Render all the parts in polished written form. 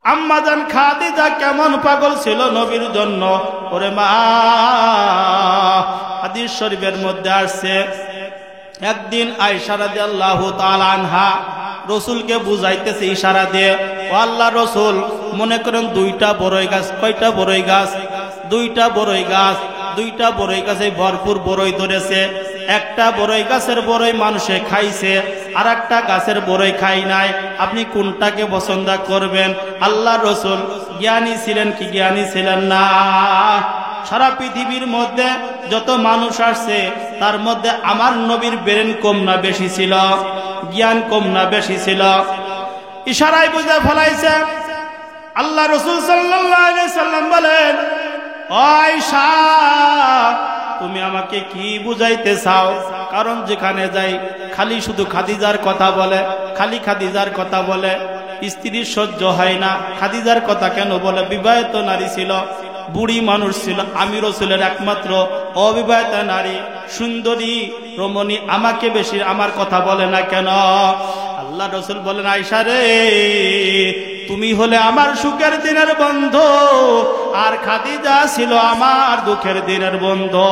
আম্মা জান খাদিজা কেমন পাগল ছিল নবীর জন্য। ওরে মা, হাদিস শরীফের মধ্যে আসছে একদিন আয়েশা রাদিয়াল্লাহু তাআলা আনহা রসুলকে বুঝাইতেছে ইশারা দিয়ে, ও আল্লাহ রসুল, মনে করেন দুইটা বড়ই গাছ। কয়টা বড়ই গাছ? দুইটা বড়ই গাছ। দুইটা বড়ই গাছে ভরপুর বড়ই ধরেছে। একটা বড়ই গাছের বড়ই মানুষে খাইছে, আর একটা গাছের বড়ই খাই নাই। আপনি কোনটাকে পছন্দ করবেন? আল্লাহ রসুল জ্ঞানী ছিলেন কি জ্ঞানী ছিলেন না? সারা পৃথিবীর মধ্যে যত মানুষ আসছে তার মধ্যে আমার নবীর ব্রেন কম না বেশি ছিল? জ্ঞান কম না বেশি ছিল? ইশারায় বুঝে ফেলাইছে। আল্লাহ রসুল সাল্লাল্লাহু আলাইহি সাল্লাম বলেন, ও আয়েশা, তুমি আমাকে কি বুঝাইতে চাও? কারণ যেখানে যাই খালি শুধু খাদিজার কথা বলে, খালি খাদিজার কথা বলে। স্ত্রীর সহ্য হয় না, খাদিজার কথা কেন বলে? বিবাহিত নারী ছিল, বুড়ি মানুষ ছিল, আমি রসুলের একমাত্র অবিবাহিত নারী, সুন্দরী রমণী, আমাকে বেশি আমার কথা বলে না কেন? আল্লাহ রসুল বলেন, আয়েশা রে, তুমি হলে আমার সুখের দিনের বন্ধু, আর খাদিজা ছিল আমার দুঃখের দিনের বন্ধু।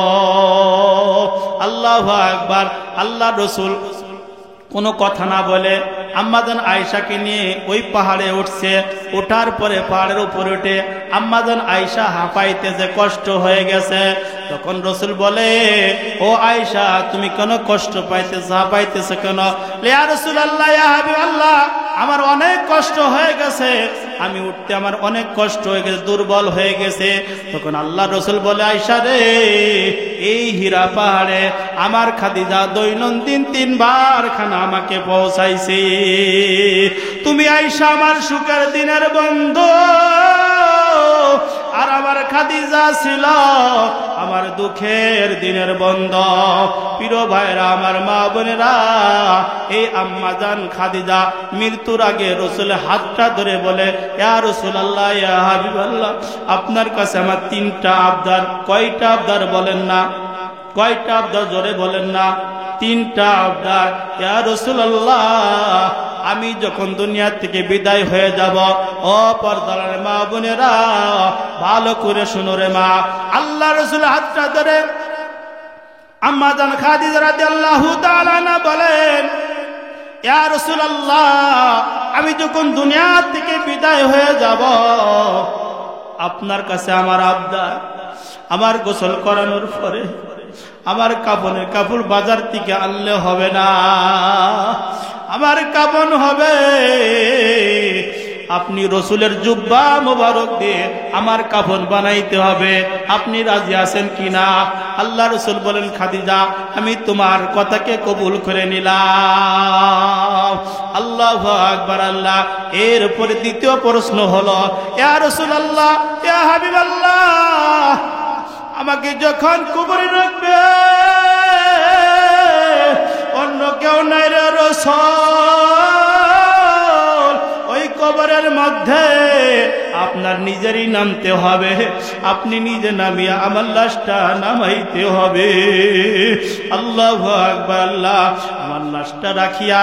আল্লাহু আকবার। আল্লাহ রসুল কোনো কথা না বলে আম্মাজান আয়েশাকে নিয়ে ওই পাহাড়ে উঠছে। ওঠার পরে পাহাড়ের উপরে উঠে আম্মাজান আয়েশা হাঁপাইতেছে, কষ্ট হয়ে গেছে। তখন রসুল বলে, ও আয়েশা, তুমি কেন কষ্ট পাইতেছো, হাঁপাইতেছো কেন? ইয়া রাসূলুল্লাহ, ইয়া হাবিবাল্লাহ, আমার অনেক কষ্ট হয়ে গেছে, আমি উঠতে আমার অনেক কষ্ট হয়ে গেছে, দুর্বল হয়ে গেছে। তখন আল্লাহ রসুল বলে, আয়েশা রে, এই হীরা পাহাড়ে আমার খাদিজা দৈনন্দিন 3 বার খানা আমাকে পৌঁছাইছে। তুমি আয়েশা আমার সুখের দিনের বন্ধু, আর আমার খাদিজা ছিল আমার দুঃখের দিনের বন্ধু। প্রিয় ভাইরা, আমার মা বোনেরা, এই আম্মাজান খাদিজা মৃত্যুর আগে রসুলের হাতটা ধরে বলে, ইয়া রাসূলুল্লাহ, ইয়া হাবিবাল্লাহ, আপনার কাছে আমার 3টা আবদার। কয়টা আবদার বলেন না? কয়টা আবদার জোরে বলেন না? 3টা আবদার। ইয়া রাসূলুল্লাহ, আমি যখন দুনিয়া থেকে বিদায় হয়ে যাব, ও পর্দার মা বোনেরা, ভালো করে শুনো রে মা। আল্লাহ রসুল হাতটা ধরে আম্মা জান খাদিজা রাদিয়াল্লাহু তাআলা আনহা বলেন, ইয়া রাসূলুল্লাহ, আমি যখন দুনিয়া থেকে বিদায় হয়ে যাব, আপনার কাছে আমার আবদার, আমার গোসল করানোর পরে আমার কাফনের কাপড় বাজার থেকে আনলে হবে না। আমার কাফন হবে, আপনি রসুলের জুব্বা মোবারক দিয়ে আমার কাফন বানাইতে হবে। আপনি রাজি আছেন কিনা? আল্লাহ রসুল বলেন, খাদিজা, আমি তোমার কথাকে কবুল করে নিলাম। আল্লাহু আকবার। আল্লাহ এরপরে দ্বিতীয় প্রশ্ন হলো, ইয়া রাসূলুল্লাহ, ইয়া হাবিবাল্লাহ, আমাকে যখন কবরে রাখবে, অন্য কেউ নাই রে রাসূল, ওই কবরের মধ্যে আপনার নিজেরই নামতে হবে। আপনি নিজে নামিয়া আমার লাশটা নামাইতে হবে। আল্লাহু আকবার। আল্লাহ, আমার লাশটা রাখিয়া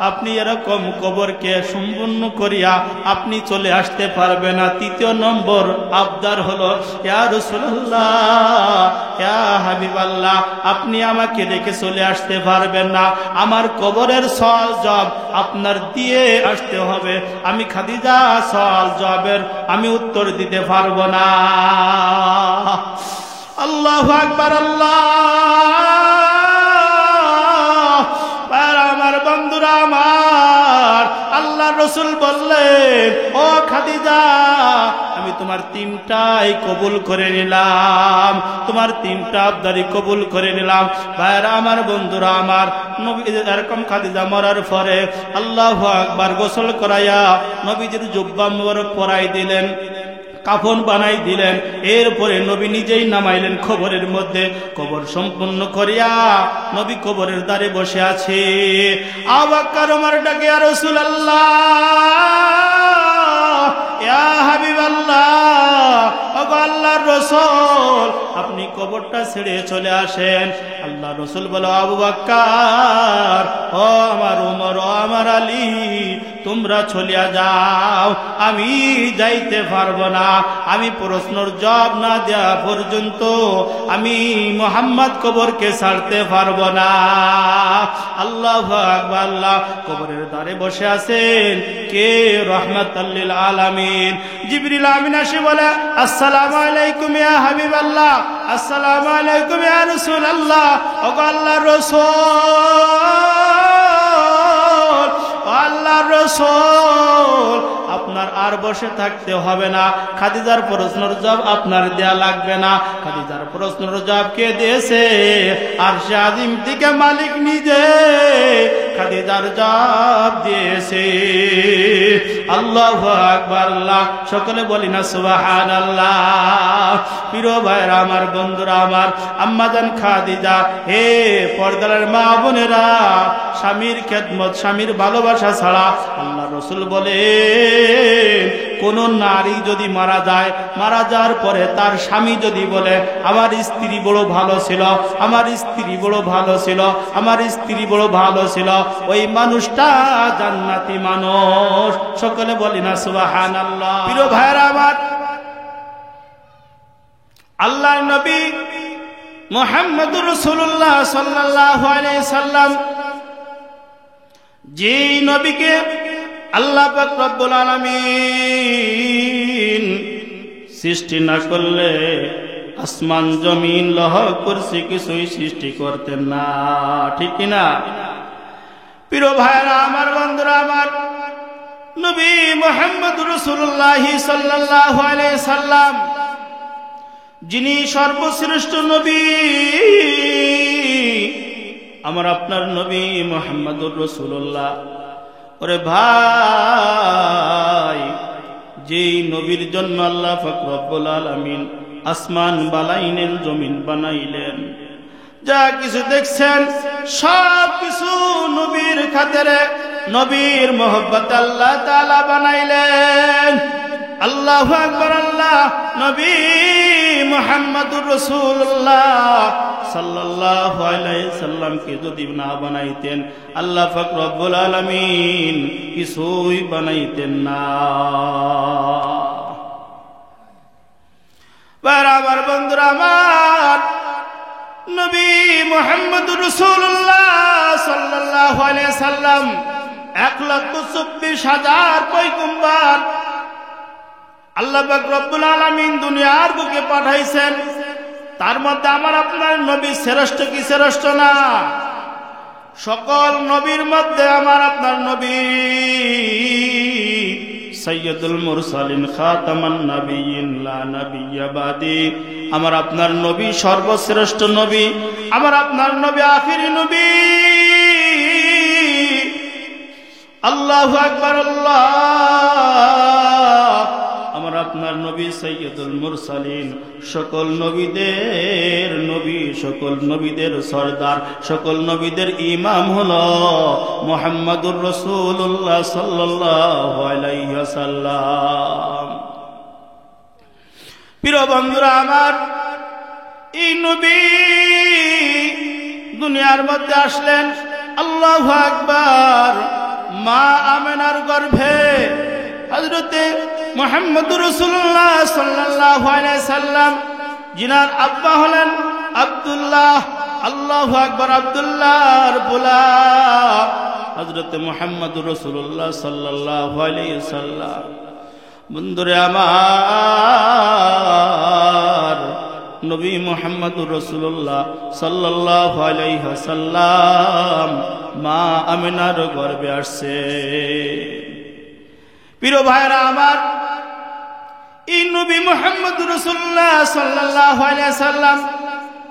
আপনি এরকম কবরকে সম্পূর্ণ করিয়া আপনি চলে আসতে পারবে না। 3 নম্বর আবদার হলো, ইয়া রাসূলুল্লাহ, ইয়া হাবিবাল্লাহ, আপনি আমাকে রেখে চলে আসতে পারবেন না। আমার কবরের সওয়াল জবাব আপনার দিয়ে আসতে হবে। আমি খাদিজা সওয়াল জবাবের আমি উত্তর দিতে পারবো না। আল্লাহু আকবার। আল্লাহ, আমার বন্ধুরা আমার, আল্লাহ রসুল বললেন, ও খাদিজা, আমি তোমার 3টাই কবুল করে নিলাম, তোমার 3টা আবদারি কবুল করে নিলাম। ভাইরা আমার, বন্ধুরা আমার, নবী এরকম খাদিজা মরার পরে আল্লাহু আকবার গোসল করাইয়া নবীজির জুব্বা মোবারক পরাই দিলেন, কাফন বানাই দিলেন। এরপরে নবী নিজেই নামাইলেন কবরের মধ্যে। কবর সম্পূর্ণ করিয়া নবী কবরের দ্বারে বসে আছে। আবু বকর ওমর ডাকে, ইয়া রাসূলুল্লাহ, ইয়া হাবিবাল্লাহ, ওগো আল্লাহর রাসূল, আপনি কবরটা ছেড়ে চলে আসেন। আল্লাহ রাসূল বলে, আবু বকর, ও আমার ওমর, ও আমার আলী, তোমরা চলিয়া যাও, আমি যাইতে পারবো না। আমি প্রশ্নের জবাব না দেওয়া পর্যন্ত আমি মুহাম্মদ কবরকে ছাড়তে পারবো না। আল্লাহু আকবার। আল্লাহ কবরের দ্বারে বসে আছেন কে? রাহমাতাল লিল আলামিন। জিবরিল আমিন এসে বলে, আসসালামু আলাইকুম ইয়া হাবিবাল্লাহ, আসসালামু আলাইকুম ইয়া রাসূলুল্লাহ। ওগো আল্লাহর রাসূল, আল্লাহর রাসূল, আপনার আর বসে থাকতে হবে না। খাদিজার প্রশ্নের জবাব আপনার দেয়া লাগবে না। খাদিজার প্রশ্নের জবাব কে দিয়েছে? আরশে আজিম থেকে মালিক নিজে খাদিজার জবাব দিয়েছে। আল্লাহু আকবার। আল্লাহ সকলে বলি না সুবহানাল্লাহ। প্রিয় ভাইরা আমার, বন্ধুরা আমার, আম্মাজান খাদিজা, হে পর্দার মা বোনেরা, স্বামীর খেদমত, স্বামীর ভালোবাসা ছাড়া আল্লাহ রাসূল বলে কোন নারী যদি মারা যায়, মারা যাওয়ার পরে তার স্বামী যদি বলে আমার স্ত্রী বড় ভালো ছিল, আমার স্ত্রী বড় ভালো ছিল, আমার স্ত্রী বড় ভালো ছিল, ওই মানুষটা জান্নাতি মানুষ। সকলে বলি না সুবহানাল্লাহ। প্রিয় ভাইরা আমার, আল্লাহর নবী মুহাম্মদুর রাসূলুল্লাহ সাল্লাল্লাহু আলাইহি সাল্লাম, যেই নবীকে আল্লাহ পাক রব্বুল আলামিন সৃষ্টি না করলে আসমান জমিন লৌহ কুরসি কিছুই সৃষ্টি করতেন না, ঠিক কি না? প্রিয় ভাইরা আমার, বন্ধুরা আমার, নবী মুহাম্মদুর রাসূলুল্লাহ সাল্লাল্লাহু আলাইহি সাল্লাম, যিনি সর্বশ্রেষ্ঠ নবী, আমার আপনার নবী মুহাম্মদুর রাসূলুল্লাহ। ওরে ভাই, যেই নবীর জন্য আল্লাহ পাক রব্বুল আলামিন আসমান বানাইলেন, জমিন বানাইলেন, যা কিছু দেখছেন সব কিছু নবীর খাতিরে, নবীর মহব্বতে আল্লাহ তাআলা বানাইলেন। আল্লাহু আকবার। আল্লাহ নবী মুহাম্মদুর রাসূলুল্লাহ সাল্লাল্লাহু আলাইহি সাল্লামকে যদি না বানাইতেন, আল্লাহ পাক রব্বুল আলামিন কিছুই বানাইতেন না। আমার বন্ধুরা আমার, নবী মুহাম্মদুর রাসূলুল্লাহ সাল্লাল্লাহু আলাইহি সাল্লাম 1,24,000 পয়গম্বর আল্লাহ পাক রব্বুল আলামিন দুনিয়ার বুকে পাঠাইছেন। তার মধ্যে আমার আপনার নবী শ্রেষ্ঠ কি শ্রেষ্ঠ না? সকল নবীর মধ্যে আমার আপনার নবী সাইয়্যিদুল মুরসালিন, খাতামান নবিয়্যিন, লা নবিয়্যা বাদি। আমার আপনার নবী সর্বশ্রেষ্ঠ নবী, আমার আপনার নবী আখিরি নবী। আল্লাহু আকবার। আল্লাহ, আমার আপনার নবী সাইয়্যিদুল মুরসালিন, সকল নবীদের নবী, সকল নবীদের সরদার, সকল নবীদের ইমাম হলো মুহাম্মদুর রাসূলুল্লাহ সাল্লাল্লাহু আলাইহি ওয়াসাল্লাম। প্রিয় বন্ধুরা আমার, এই নবী দুনিয়ার মধ্যে আসলেন, আল্লাহু আকবার, মা আমেনার গর্ভে হযরতে মুহাম্মদুর রাসূলুল্লাহ সাল্লাল্লাহু আলাইহি সাল্লাম, জিনার আব্বা হলেন আব্দুল্লাহ। আল্লাহু আকবার। আব্দুল্লাহর পোলা হযরতে মুহাম্মদুর রাসূলুল্লাহ সাল্লাল্লাহু আলাইহি সাল্লাম। বন্ধুরে আমার, নবী মুহাম্মদুর রাসূলুল্লাহ সাল্লাল্লাহু আলাইহি সাল্লাম মা আমিনার গর্ভে আসছে। প্রিয় ভাইরা আমার, এই নবী মুহাম্মদুর রাসূলুল্লাহ সাল্লাল্লাহু আলাইহি সাল্লাম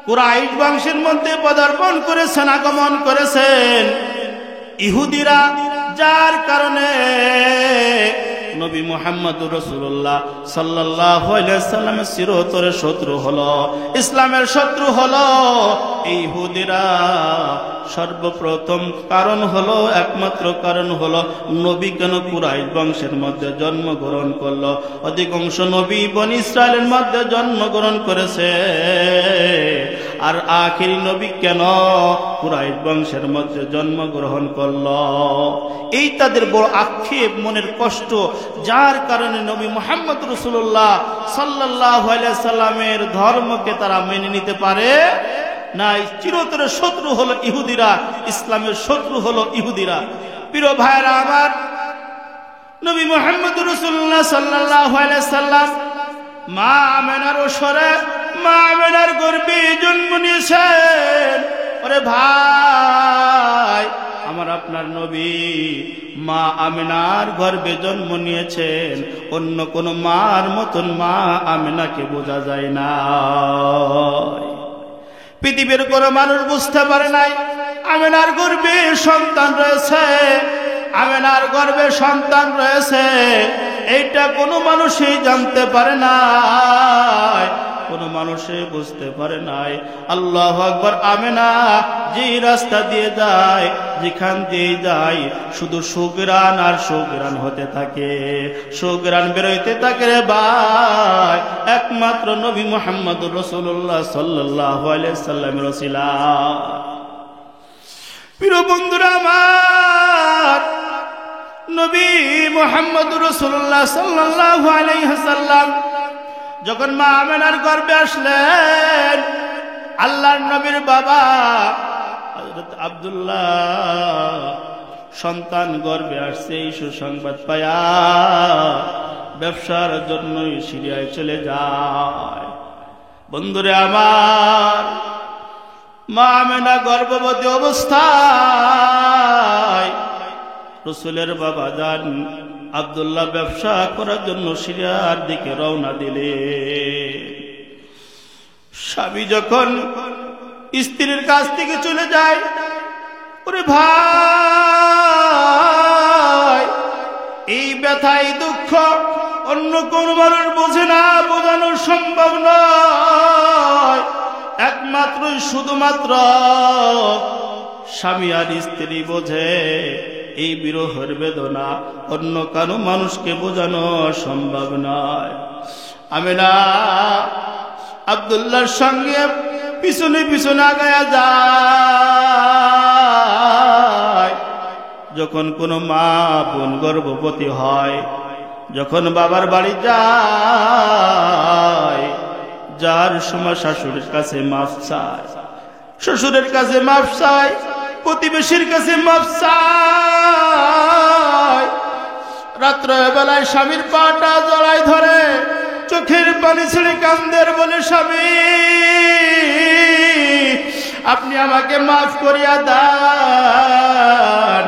কুরাইশ বংশের মধ্যে পদার্পণ করেছেন, আগমন করেছেন ইহুদিরা, যার কারণে নবী মুহাম্মদুর রাসূলুল্লাহ সাল্লাল্লাহু আলাইহি সাল্লামের চিরতরে শত্রু হলো, ইসলামের শত্রু হলো। এই ইহুদিরা সর্বপ্রথম কারণ হলো, একমাত্র কারণ হলো নবী কেন কুরাইশ বংশের মধ্যে জন্মগ্রহণ করলো? অধিকাংশ নবী বনী ইসরায়েলের মধ্যে জন্মগ্রহণ করেছে, আর আখিরি নবী কেন কুরাইশ বংশের মধ্যে জন্মগ্রহণ করলো? এই তাদের বড় আক্ষেপ, মনের কষ্ট, যার কারণে নবী মুহাম্মদ রাসূলুল্লাহ সাল্লাল্লাহু আলাইহি সাল্লামের ধর্মকে তারা মেনে নিতে পারে না। চিরতরের শত্রু হলো ইহুদিরা, ইসলামের শত্রু হলো ইহুদিরা। প্রিয় ভাইরা আমার, নবী মুহাম্মদ রাসূলুল্লাহ সাল্লাল্লাহু আলাইহি সাল্লাম মা আমেনার ওসরে, মা আমেনার গর্ভে জন্ম নিয়েছেন। ওরে ভাই আমার, আপনার নবী মা আমেনার গর্ভে জন্ম নিয়েছেন, অন্য কোন মার মতন মা আমেনাকে বোঝা যায় না। পৃথিবীর কোন মানুষ বুঝতে পারে নাই আমেনার গর্ভে সন্তান রয়েছে, আমেনার গর্ভে সন্তান রয়েছে, এইটা কোনো মানুষই জানতে পারে নাই, কোনো মানুষই বুঝতে পারে নাই। আল্লাহু আকবার। আমেনা যেই রাস্তা দিয়ে যায়, যেখান দিয়ে যায়, শুধু সুগ্রাণ আর সুগ্রাণ হতে থাকে, সুগ্রাণ বেরোইতে থাকে রে ভাই, একমাত্র নবী মুহাম্মদুর রাসূলুল্লাহ সাল্লাল্লাহু আলাইহি সাল্লামের ওসিলা। প্রিয় বন্ধুরা আমার, নবী মুহাম্মদুর রাসূলুল্লাহ সাল্লাল্লাহু আলাইহি সাল্লাম যখন মা আমেনার গর্ভে আসলেন, আল্লাহর নবীর বাবা হযরত আব্দুল্লাহ সন্তান গর্ভে আসছে এই সুসংবাদ পায়া ব্যবসার জন্য সিরিয়ায় চলে যায়। বন্ধুরে আমার, মা আমেনা গর্ভবতী অবস্থায় রাসূলের বাবা যান আব্দুল্লাহ ব্যবসা করার জন্য সিরিয়ার দিকে রওনা দিলে, স্বামী যখন স্ত্রীর কাছ থেকে চলে যায়, ওরে ভাই এই ব্যথা, এই দুঃখ অন্য কোন মানুষ বোঝে না, বোঝানো সম্ভব নয়, একমাত্র শুধুমাত্র স্বামী আর স্ত্রী বোঝে এই বিরহের বেদনা, অন্য কারো মানুষকে বোঝানো সম্ভব নয়। আমেনা আব্দুল্লাহর সঙ্গে পিছনে পিছনে আগায়া যায়। যখন কোনো মা বোন গর্ভবতী হয়, যখন বাবার বাড়ি যায়, যার সময় শাশুড়ির কাছে মাফ চায়, শ্বশুরের কাছে মাফ চায়, প্রতিবেশীর কাছে মাফ চায়, রাত্র বেলায় স্বামীর পাটা জড়ায় ধরে চোখের পানি ছেড়ে কান্দের, বলে স্বামী আপনি আমাকে মাফ করিয়া দেন,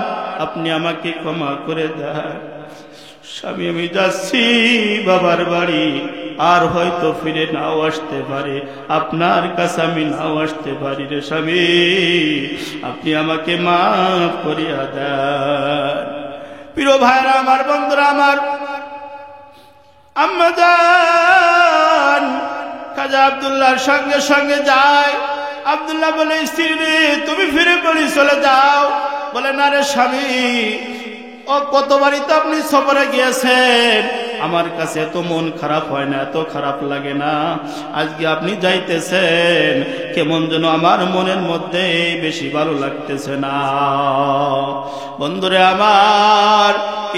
আপনি আমাকে ক্ষমা করে দেন। স্বামী আমি যাচ্ছি বাবার বাড়ি, আর হয়তো ফিরে নাও আসতে পারে, আপনার কাছে আমি নাও আসতে পারি রে স্বামী, আপনি আমাকে মাফ করিয়া দেন। প্রিয় ভাইরা আমার, বন্ধুরা আমার, আম্মা জান খাজা আব্দুল্লাহর সঙ্গে সঙ্গে যায়। আব্দুল্লাহ বলে, স্ত্রী রে তুমি ফিরে বাড়ি চলে যাও। বলে, না রে স্বামী, ও কতবারই তো আপনি সফরে গিয়েছেন, আমার কাছে এত মন খারাপ হয় না, এত খারাপ লাগে না, আজকে আপনি যাইতেছেন কেমন যেন আমার মনের মধ্যে বেশি ভালো লাগতেছে না। বন্ধুরে আমার,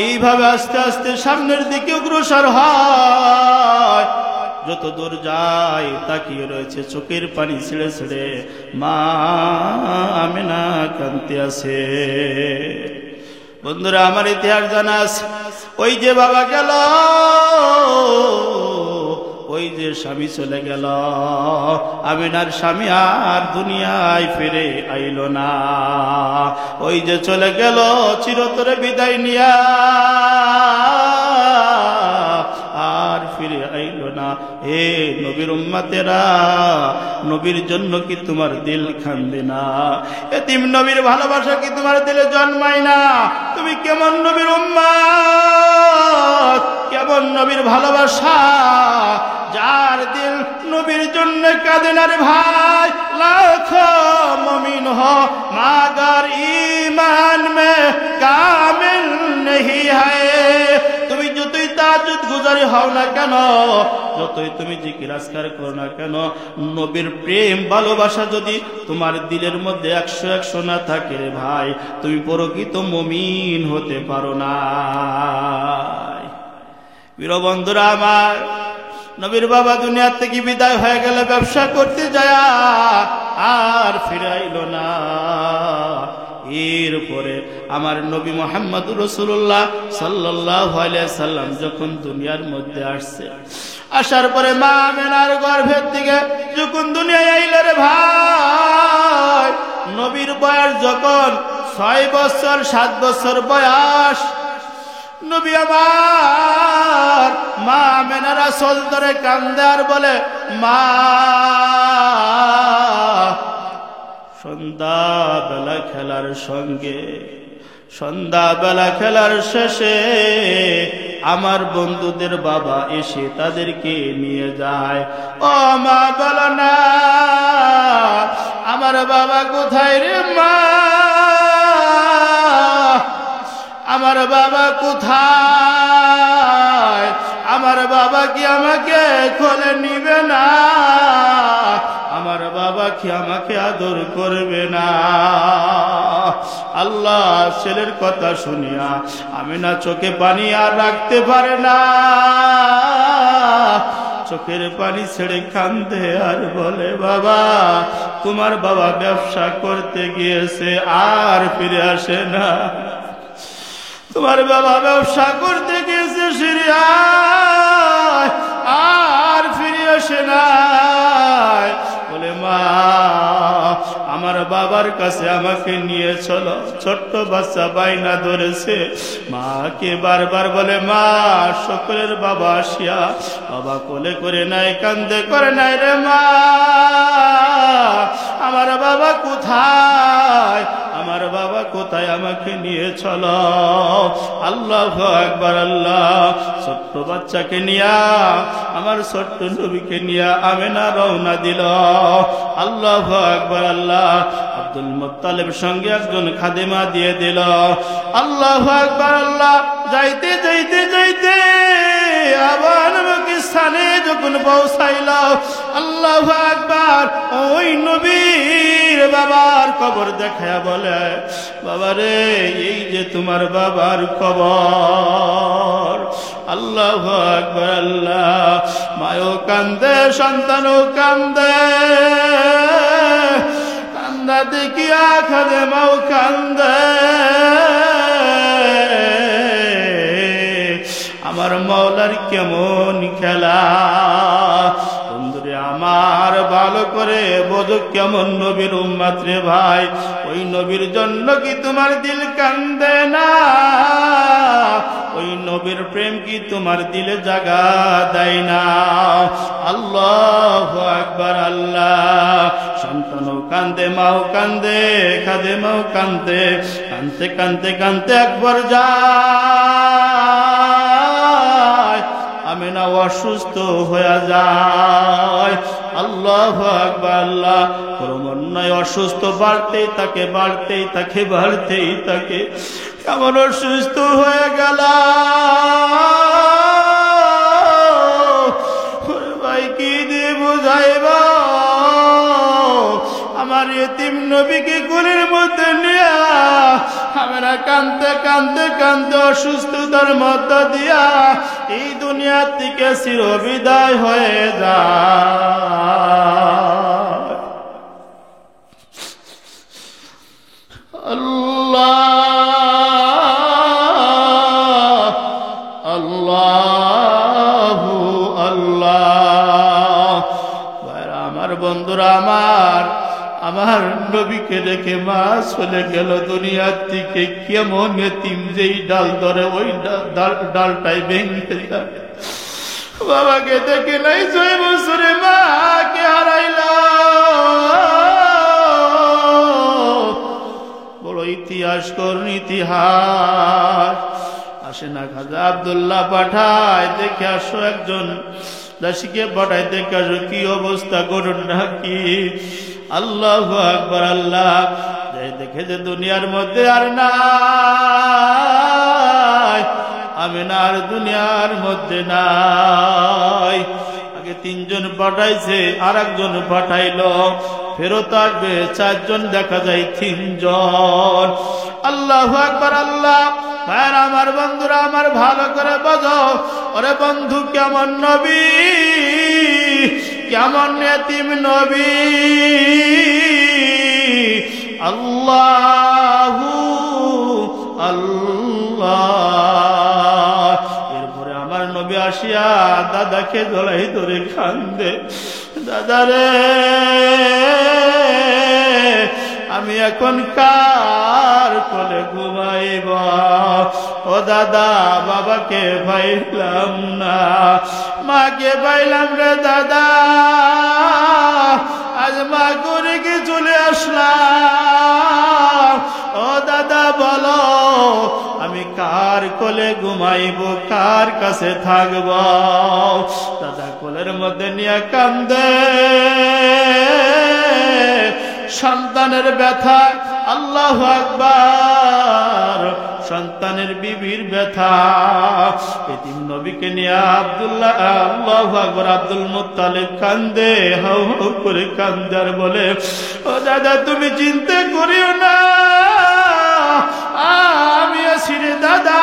এইভাবে আস্তে আস্তে সামনের দিকে অগ্রসর হয়, যত দূর যায় তাকিয়ে রয়েছে চোখের পানি ছেড়ে ছেড়ে মা আমেনা কাঁদতে আছে। বন্ধুরা আমার, ইতিহাস জানা আছে, ওই যে বাবা গেল, ওই যে স্বামী চলে গেল, আমেনার স্বামী আর দুনিয়ায় ফিরে আইল না। ওই যে চলে গেল চিরতরে বিদায় নিয়া, আর ফিরে আইল না। হে নবীর উম্মতেরা, নবীর জন্য কি তোমার দিল কান্দে না? এতিম নবীর ভালোবাসা কি তোমার দিলে জন্মায় না? তুমি কেমন নবীর উম্মত, কেমন নবীর ভালোবাসা, যার দিল নবীর জন্য কাঁদে না রে ভাই, লাখো মুমিন हो मगर ईमान में कामिल नहीं है। তুমি যতই তাহাজ্জুদ গুজারি হও না কেন, যতই তুমি জিকির আজকার করো না কেন, নবীর প্রেম ভালোবাসা যদি তোমার দিলের মধ্যে 100 না থাকে রে ভাই, তুমি প্রকৃত মুমিন হতে পারো না। প্রিয় বন্ধুরা আমার, নবীর বাবা দুনিয়া থেকে বিদায় হয়ে গেল ব্যবসা করতে যায়, আর ফিরে আইল না। এরপরে আমার নবী মুহাম্মদুর রাসূলুল্লাহ সাল্লাল্লাহু আলাইহি সাল্লাম যখন দুনিয়ার মধ্যে আসছে, আসার পরে মা আমেনার গর্ভের থেকে যখন দুনিয়ায় আইল রে ভাই, নবীর বয়স যখন 6 বছর 7 বছর বয়স, নবী আমার মা আমেনারা চোল ধরে কান্দে আর বলে, মা সন্ধ্যাবেলা খেলার সঙ্গে, সন্ধ্যাবেলা খেলার শেষে আমার বন্ধুদের বাবা এসে তাদেরকে নিয়ে যায়। ও মা বলো না আমার বাবা কোথায় রে মা, আমার বাবা কোথায়, আমার বাবা কি আমাকে কোলে নিবে না, আমার বাবা কি আমাকে আদর করবে না। আল্লাহ ছেলের কথা শুনিয়া আমিনা চোখে পানি আর রাখতে পারে না, চোখের পানি ছেড়ে কান্দে আর বলে, বাবা তোমার বাবা ব্যবসা করতে গিয়েছে আর ফিরে আসে না, তোমার বাবা ব্যবসা করতে গিয়েছে সিরিয়ায় আর ফিরে আসে না। বলে মা আমার বাবার কাছে আমাকে নিয়ে চলো, ছোট্ট বাচ্চা বাইনা ধরেছে, মাকে বারবার বলে, মা সকলের বাবা আসিয়া বাবা কোলে করে নাই, কান্দে করে নাই রে মা, আমার বাবা কোথায়, আমার বাবা কোথায়, আমাকে নিয়ে চলো। আল্লাহু আকবার আল্লাহ। ছোট্ট বাচ্চাকে নিয়া, আমার ছোট্ট নবীকে নিয়া আমেনা রওনা দিল। আল্লাহু আকবার আল্লাহ। আব্দুল মুত্তালিব সঙ্গে একজন খাদেমা দিয়ে দিল। আল্লাহু আকবার আল্লাহ। যাইতে যাইতে যাইতে আবার পাকিস্তানে যখন পৌঁছাইল, আল্লাহু আকবার, ওই নবীর বাবার কবর দেখায়া বলে, বাবারে এই যে তোমার বাবার কবর। আল্লাহু আকবার আল্লাহ। মায়ও কান্দে, সন্তানও কান্দে, কান্দা দেখিয়া খাদেমাও কান্দে। আমার মওলার কেমন খেলা, বন্ধুরে আমার ভালো করে বোঝো কেমন নবীর উম্মত রে ভাই। ওই নবীর জন্য কি তোমার দিল কান্দে না? ওই নবীর প্রেম কি তোমার দিলে জাগা দেয় না? আল্লাহু আকবার আল্লাহ। সন্তানও কান্দে, মাও কান্দে, খাদেমাও কান্দে, কান্দতে কান্দতে কান্দতে একবার যায় আমেনা অসুস্থ হয়ে যায়। আল্লাহু আকবার আল্লাহ। ক্রমান্বয়ে অসুস্থ বাড়তেই থাকে, বাড়তেই থাকে, বাড়তেই থাকে। কেমন অসুস্থ হয়ে গেল ভাই, কি দিয়ে বুঝাইব? আমার এতিম নবীকে কোলের মধ্যে নিয়ে আমরা কান্দতে কান্দতে কান্দতে অসুস্থতার মধ্য দিয়া এই দুনিয়া থেকে চিরবিদায় হয়ে যায়। আল্লাহ আল্লাহু আল্লাহ। আমার বন্ধুরা, আমার নবীকে রেখে মা চলে গেল দুনিয়ার থেকে। কেমন এতিম যেই ডাল ধরে ওই ডালটাই ভেঙে যায়। বাবাকে দেখে নাই 6 বছরে মাকে হারাইল। বড় ইতিহাস করুন ইতিহাস। আসে না, খাজা আব্দুল্লাহ পাঠায়, দেখে আসো একজন দাসীকে পাঠায়, দেখে আসো কি অবস্থা, ঘটনা কি। আল্লাহু আকবার। আল্লাহ দেখে যে দুনিয়ার মধ্যে আর নাই, আমিনা আর দুনিয়ার মধ্যে নাই। আগে 3 জন পাঠাইছে, আর একজন পাঠাইলো, ফেরত আসবে 4 জন, দেখা যায় 3 জন। আল্লাহু আকবার। আল্লাহ ভাইরা আমার, বন্ধুরা আমার, ভালো করে বাজাও। ওরে বন্ধু, কেমন নবী, কেমন এতিম নবী। আল্লাহু আল্লাহ। এরপরে আমার নবী আসিয়া দাদাকে গলায় ধরে কান্দে, দাদারে আমি এখন কার কোলে ঘুমাইব? ও দাদা, বাবাকে পাইলাম না, মাকে পাইলাম রে দাদা, আজ মা করে কি চলে আসলাম। ও দাদা বলো, আমি কার কোলে ঘুমাইব, কার কাছে থাকব? দাদা কোলের মধ্যে নিয়ে কান্দে, সন্তানের ব্যথা। আল্লাহু আকবার। সন্তানের বিবির ব্যথা। এতিম নবীকে নিয়ে আব্দুল্লাহ, আল্লাহু আকবার, আব্দুল মুত্তালিব কান্দে, হাউ হাউ করে কান্দে আর বলে, ও দাদা তুমি চিন্তা করিও না, আমি আছি রে দাদা,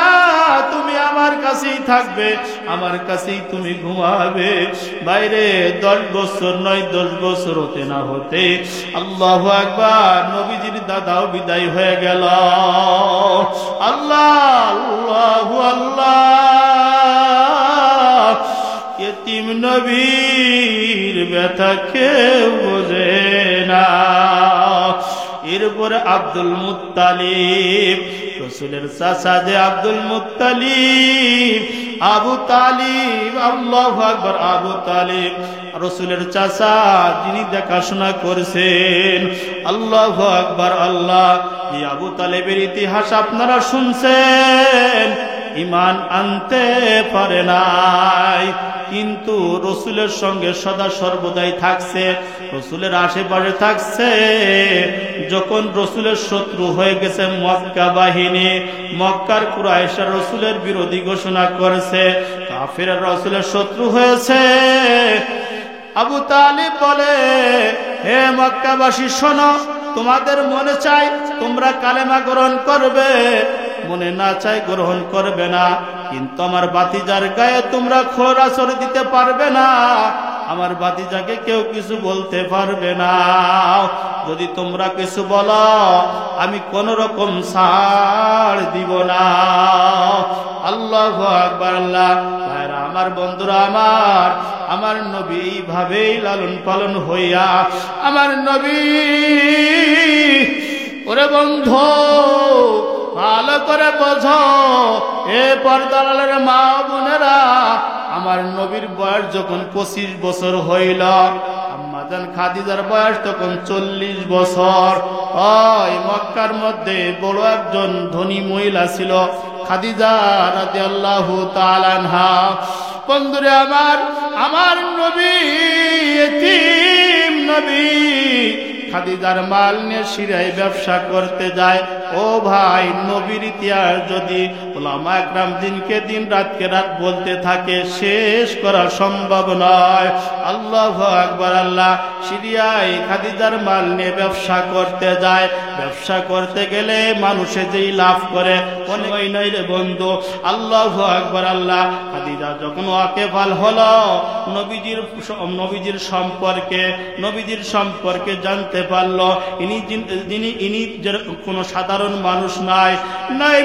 তুমি আমার কাছেই থাকবে, আমার কাছেই তুমি ঘুমাবে। বাইরে 10 বছর নয়, 10 বছর হতে না হতে আল্লাহু আকবার, নবীজির দাদাও বিদায় হয়ে গেল। আল্লাহ, আল্লাহু আল্লাহ। এতিম নবীর ব্যথা কেউ বোঝে না। এরপরে আব্দুল মুত্তালিব, রাসূলের চাচা যে আব্দুল মুত্তালিব, আবু তালিব, আল্লাহু আকবার, আবু তালিব রাসূলের চাচা, যিনি দেখাশোনা করেছেন। আল্লাহু আকবার। আল্লাহ, এই আবু তালিবের ইতিহাস আপনারা শুনছেন, ঈমান আনতে পারে নাই, কিন্তু রসুলের সঙ্গে সদা সর্বদাই থাকছে, রসুলের আশেপাশে থাকছে। যখন রসুলের শত্রু হয়ে গেছে মক্কা বাহিনী, মক্কার কুরাইশরা রসুলের বিরোধী ঘোষণা করেছে, কাফেররা রসুলের শত্রু হয়েছে, আবু তালিব বলে, হে মক্কাবাসী শোনো, তোমাদের মনে চাই তোমরা কালেমা গ্রহণ করবে, মনে না চাই গ্রহণ করবে না, কিন্তু আমার বাতিজার গায়ে তোমরা খোরাচর দিতে পারবে না, আমার বাতিজাকে কেউ কিছু বলতে পারবে না। যদি তোমরা কিছু বলো আমি কোন রকম ছাড় দিব না। আল্লাহু আকবার। আল্লাহ ভাইরা আমার, বন্ধুরা আমার, আমার নবী এইভাবেই লালন পালন হইয়া, আমার নবী, ওরে বন্ধু ভালো করে বোঝো, এ পর্দার আড়ালের মা বোনেরা, আমার নবীর বয়স যখন 25 বছর হইল, আম্মাজান খাদিজার বয়স তখন 40 বছর। ওই মক্কার মধ্যে বড় একজন ধনী মহিলা ছিল, খাদিজা রাদিয়াল্লাহু তাআলা আনহা। বন্ধুরে আমার, আমার নবী এতিম নবী খাদিজার মাল নিয়ে সিরিয়ায় ব্যবসা করতে যায়। ও ভাই, নবীর ইতিহাস যদি উলামা একরাম দিনকে দিন রাতকে রাত বলতে থাকে, শেষ করা সম্ভব নয়। আল্লাহু আকবার। আল্লাহ সিরিয়ায় খাদিজার মাল নিয়ে ব্যবসা করতে যায়। ব্যবসা করতে গেলে মানুষে যেই লাভ করে অনেক নাই রে বন্ধু। আল্লাহু আকবার। আল্লাহ খাদিজা যখন ওয়াকেফাল হলো, নবীজির সম্পর্কে জানতে পারলো, ইনি কোনো সাধারণ মানুষ নাই,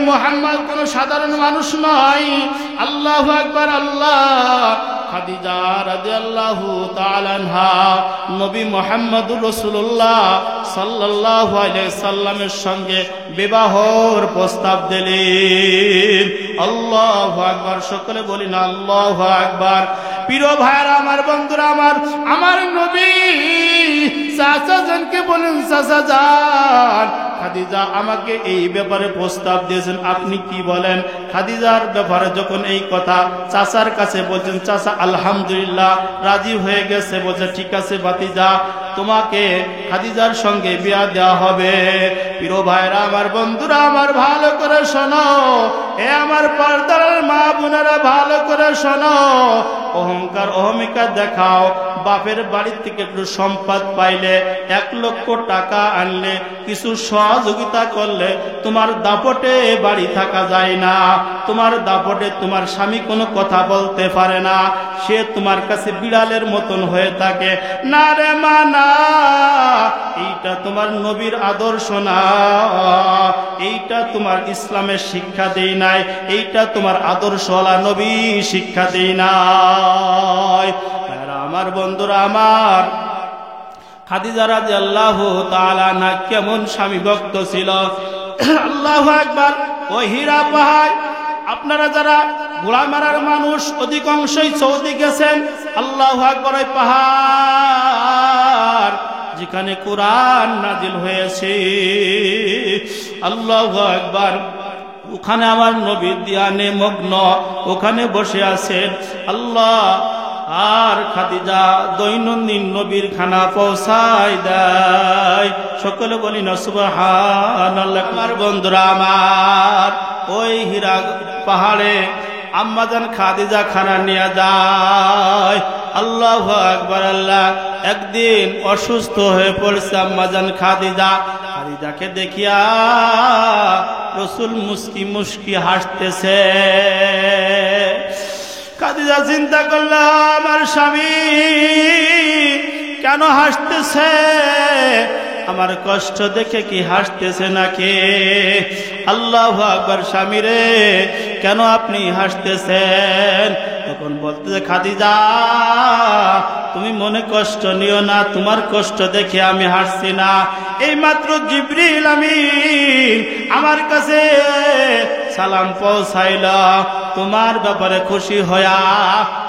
মুহাম্মদ কোনো সাধারণ মানুষ নয়। আল্লাহু আকবার। আল্লাহ খাদিজা রাদিয়াল্লাহু তাআলা আনহা নবী মুহাম্মদুর রাসূলুল্লাহ সাল্লাল্লাহু আলাইহি সাল্লামের সঙ্গে বিবাহর প্রস্তাব দিলেন। আল্লাহু আকবার। সকলে বলি না আল্লাহু আকবার। প্রিয় ভাইরা আমার, বন্ধুরা আমার, আমার নবী চাচা জানকে বলেন, চাচা জান খাদিজা আমাকে এই ব্যাপারে প্রস্তাব দিয়েছেন, আপনি কি বলেন? খাদিজার ব্যাপারে যখন এই কথা চাচার কাছে বলছেন, চাচা আলহামদুলিল্লাহ রাজি হয়ে গেছে। বলছে ঠিক আছে ভাতিজা, তোমাকে খাদিজার সঙ্গে বিয়া দেওয়া হবে। প্রিয় ভাইরা আমার, বন্ধুরা আমার, ভালো করে শোনো, এ আমার পর্দার মা বোনেরা ভালো করে শোনো। অহংকার অহমিকা দেখাও, বাপের বাড়ির থেকে একটু সম্পদ পাইলে, 1 লক্ষ টাকা আনলে, কিছু সহযোগিতা করলে, তোমার দাপটে বাড়ি থাকা যায় না। তোমার দাপটে তোমার স্বামী কোনো কথা বলতে পারে না, সে তোমার কাছে বিড়ালের মতন হয়ে থাকে। না রে মানা, এইটা তোমার নবীর আদর্শ না, এইটা তোমার ইসলামের শিক্ষা দেই নাই, এইটা তোমার আদর্শওয়ালা নবী শিক্ষা দেই নাই। আমার বন্ধুরা আমার, খাদিজা রাদিয়াল্লাহু তাআলা আনহা কেমন স্বামী ভক্ত ছিল! আল্লাহু আকবার! ওই হীরা পাহাড়, আপনারা যারা গোলামারার মানুষ অধিকাংশই সৌদি গেছেন, আল্লাহু আকবার! ওই পাহাড় যেখানে কোরআন নাজিল হয়েছে, আল্লাহু আকবার, ওখানে আমার নবী ধ্যানে মগ্ন, ওখানে বসে আছেন আল্লাহ। আর খাদিজা দৈনন্দিন নবীর খানা পৌঁছায় দেয়। সকলে বলি না সুবহানাল্লাহ। আমার বন্ধুরা আমার, ওই হীরা পাহাড়ে আম্মাজান খাদিজা খানা নিয়ে যায়। আল্লাহু আকবার! আল্লাহ একদিন অসুস্থ হয়ে পড়ছে আম্মাজান খাদিজা। খাদিজাকে দেখিয়া রাসূল মুস্কি মুস্কি হাসতেছে। খাদিজা চিন্তা করলো, আমার স্বামী কেন হাসতেছে? আমার কষ্ট দেখে কি হাসতেছে নাকি? আল্লাহু আকবার! স্বামী রে, কেন আপনি হাসতেছেন? তখন বলতেছে, খাদিজা তুমি মনে কষ্ট নিও না, তোমার কষ্ট দেখে আমি হাসছি না। এই মাত্র জিবরিল আমিন আমার কাছে সালাম পৌঁছাইল, তোমার ব্যাপারে খুশি হইয়া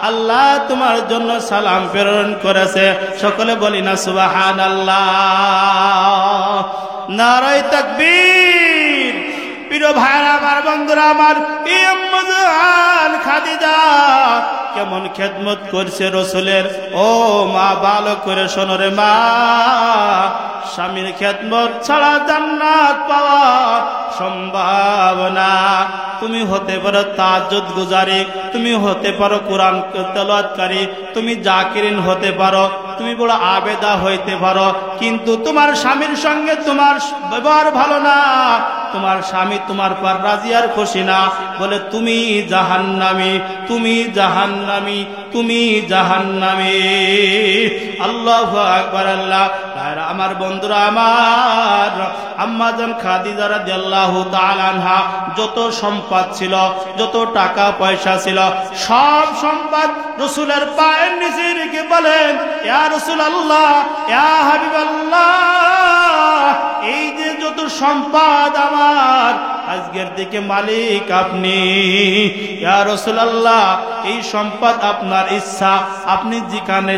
আল্লাহ তোমার জন্য সালাম প্রেরণ করেছে। সকলে বলি না সুবহানাল্লাহ, নারায়ে তাকবীর। প্রিয় ভাইরা আমার, বন্ধুরা আমার, এই আম্মাজান খাদিজা কেমন খেদমত করছে রসুলের। ও মা, ভালো করে শোনো রে মা, স্বামীর খেদমত ছাড়া জান্নাত পাওয়া সম্ভব না। তুমি হতে পারো তাহাজ্জুদ গুজারি, তুমি হতে পারো কোরআন তেলাওয়াতকারী, তুমি জাকিরিন হতে পারো, তুমি বড় আবেদা হইতে পারো, কিন্তু তোমার স্বামীর সঙ্গে তোমার ব্যবহার ভালো না, তোমার স্বামী তোমার পর রাজি আর খুশি না, বলে তুমি জাহান্নামী, তুমি জাহান্নামী, তুমি জাহান্নামী। আল্লাহু আকবার! আল্লাহ আমার বন্ধুরা আমার, আম্মাজান খাদিজা রাদিয়াল্লাহু তাআলা আনহা যত সম্পদ ছিল, যত টাকা পয়সা ছিল, সব সম্পদ রাসূলের পায়ের নিচে রেখে বলেন, ইয়া রাসূলুল্লাহ, ইয়া হাবিবাল্লাহ, এই যে যত সম্পদ আমার, আজকের দিকে মালিক আপনি। ইয়া রাসূলুল্লাহ, এই সম্পদ আপনার ইচ্ছা, আপনি যেখানে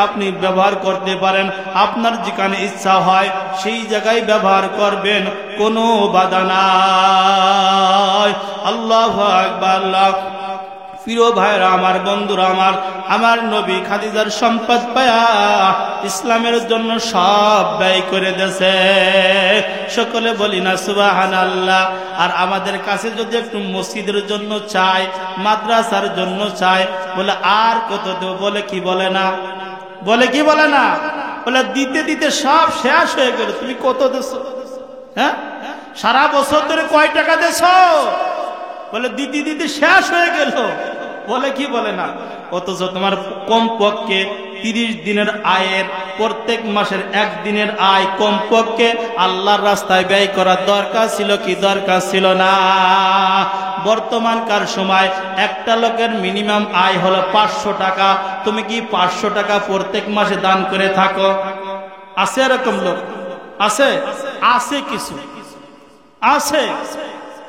আপনি ব্যবহার করতে পারেন, আপনার যেখানে ইচ্ছা হয় সেই জায়গায় ব্যবহার করবেন, কোনো বাধা নাই। আল্লাহু আকবার! আল্লাহ প্রিয় ভাইরা আমার, বন্ধুরা আমার, আমার নবী খাদিজার সম্পদ পায়া ইসলামের জন্য সব ব্যয় করে দেছে। সকলে বলি না সুবহানাল্লাহ। আর আমাদের কাছে যদি একটু মসজিদের জন্য চাই, মাদ্রাসার জন্য চাই, বলে আর কত দেব? বলে কি বলে না? বলে কি বলে না? বলে দিতে দিতে সব শেষ হয়ে গেল। তুমি কত দেছো? হ্যাঁ, সারা বছর ধরে কয় টাকা দেছো? বলে দিতে দিতে শেষ হয়ে গেল। বলে কি বলে না? অথচ তোমার কমপক্ষে 30 দিনের আয়ের, প্রত্যেক মাসের 1 দিনের আয় কমপক্ষে আল্লাহর রাস্তায় ব্যয় করার দরকার ছিল কি দরকার ছিল না? বর্তমানকার সময় একটা লোকের মিনিমাম আয় হলো 500 টাকা। তুমি কি 500 টাকা প্রত্যেক মাসে দান করে থাকো? আছে এরকম লোক? আছে? আছে, কিছু আছে।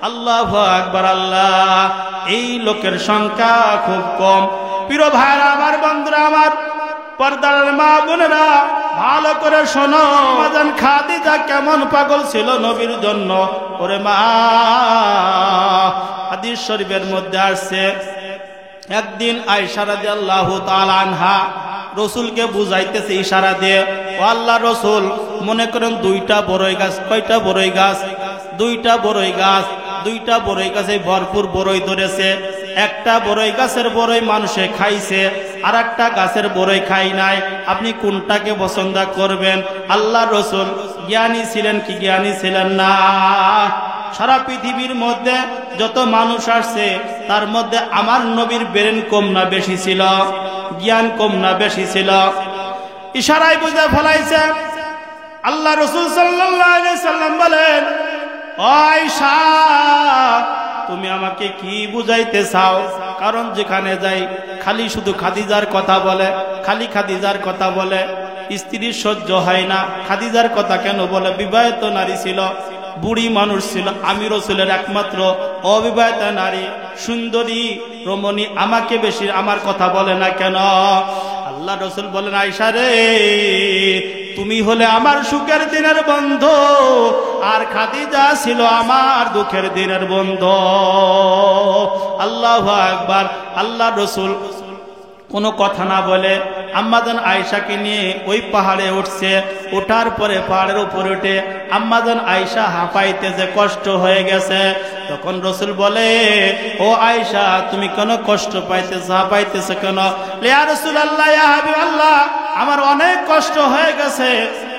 আল্লাহু আকবার! আল্লাহ, এই লোকের সংখ্যা খুব কম। প্রিয় ভাইরা আমার, বন্ধুরা আমার, পর্দার মা বোনেরা, ভালো করে শোনো, আম্মাজান খাদিজা কেমন পাগল ছিল নবীর জন্য। ওরে মা, হাদিস শরীফের মধ্যে আসছে একদিন আয়েশা রাদিয়াল্লাহু তাআলা আনহা রসুলকে বুঝাইতেছে ইশারা দিয়ে, ও আল্লাহ রসুল, মনে করেন দুইটা বড়ই গাছ। কয়টা বড়ই গাছ? দুইটা বড়ই গাছ। দুইটা বড়ই গাছে ভরপুর বড়ই ধরেছে। একটা বড়ই গাছের বড়ই মানুষে খাইছে, আর একটা গাছের বড়ই খাই নাই। আপনি কোনটাকে পছন্দ করবেন? আল্লাহ রসুল জ্ঞানী ছিলেন কি জ্ঞানী ছিলেন না? সারা পৃথিবীর মধ্যে যত মানুষ আসছে তার মধ্যে আমার নবীর ব্রেন কম না বেশি ছিল? জ্ঞান কম না বেশি ছিল? ইশারায় বুঝে ফেলাইছে। আল্লাহ রসুল সাল্লাল্লাহু আলাইহি সাল্লাম বলেন, ও আয়েশা, তুমি আমাকে কি বুঝাইতে চাও? কারণ যেখানে যাই খালি শুধু খাদিজার কথা বলে, খালি খাদিজার কথা বলে। স্ত্রীর সহ্য হয় না। খাদিজার কথা কেন বলে? বিবাহিত নারী ছিল, বুড়ি মানুষ ছিল। আমি রসুলের একমাত্র অবিবাহিত নারী, সুন্দরী রমণী, আমাকে বেশি আমার কথা বলে না কেন? আল্লাহ রসুল বলেন, আয়েশা রে, তুমি হলে আমার সুখের দিনের বন্ধু, আর খাদিজা ছিল আমার দুঃখের দিনের বন্ধু। আল্লাহু আকবার। আল্লাহ রসুল কোনো কথা না বলে আম্মাজান আয়েশাকে নিয়ে ওই পাহাড়ে উঠছে। ওঠার পরে পাহাড়ের উপরে উঠে আম্মাজান আয়েশা হাঁপাইতেছে, কষ্ট হয়ে গেছে। তখন রসুল বলে, ও আয়েশা, তুমি কেন কষ্ট পাইতেছ, হাঁপাইতেছ কেন? ইয়া রাসূলুল্লাহ, ইয়া হাবিবাল্লাহ, আমার অনেক কষ্ট হয়ে গেছে,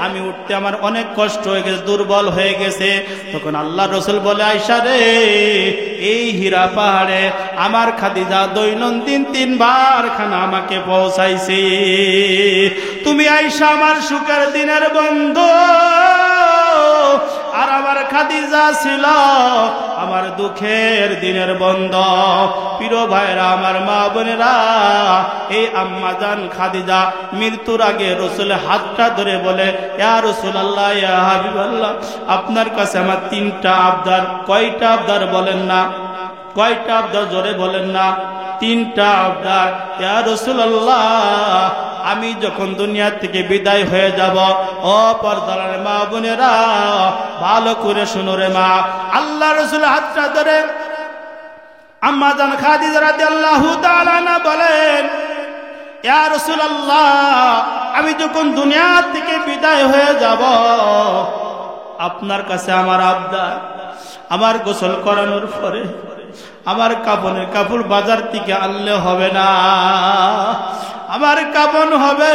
আমি উঠতে আমার অনেক কষ্ট হয়ে গেছে, দুর্বল হয়ে গেছে। তখন আল্লাহ রসুল বলে, আয়েশা রে, এই হীরা পাহাড়ে আমার খাদিজা দৈনন্দিন 3 বার খানা আমাকে পৌঁছাইছে। তুমি আয়েশা আমার সুখের দিনের বন্ধু, আর আমার খাদিজা ছিল আমার দুঃখের দিনের বন্ধু। প্রিয় ভাইরা, আমার মা বোনেরা, এই আম্মাজান খাদিজা মৃত্যুর আগে রসুলের হাতটা ধরে বলে, ইয়া রাসূলুল্লাহ, ইয়া হাবিবাল্লাহ, আপনার কাছে আমার 3টা আবদার। কয়টা আবদার বলেন না? কয়টা আবদার? জোরে বলেন না। 3টা আবদার। ইয়া রাসূলুল্লাহ, আমি যখন দুনিয়া থেকে বিদায় হয়ে যাব, ও পর্দার মা বোনেরা, ভালো করে শুনো রে মা। আল্লাহ রসুল হাতটা ধরে আম্মাজান খাদিজা রাদিয়াল্লাহু তাআলা আনহা বলেন, ইয়া রাসূলুল্লাহ, আমি যখন দুনিয়া থেকে বিদায় হয়ে যাব, আপনার কাছে আমার আবদার, আমার গোসল করানোর পরে আমার কাফনের কাপড় বাজার থেকে আনলে হবে না। আমার কাফন হবে,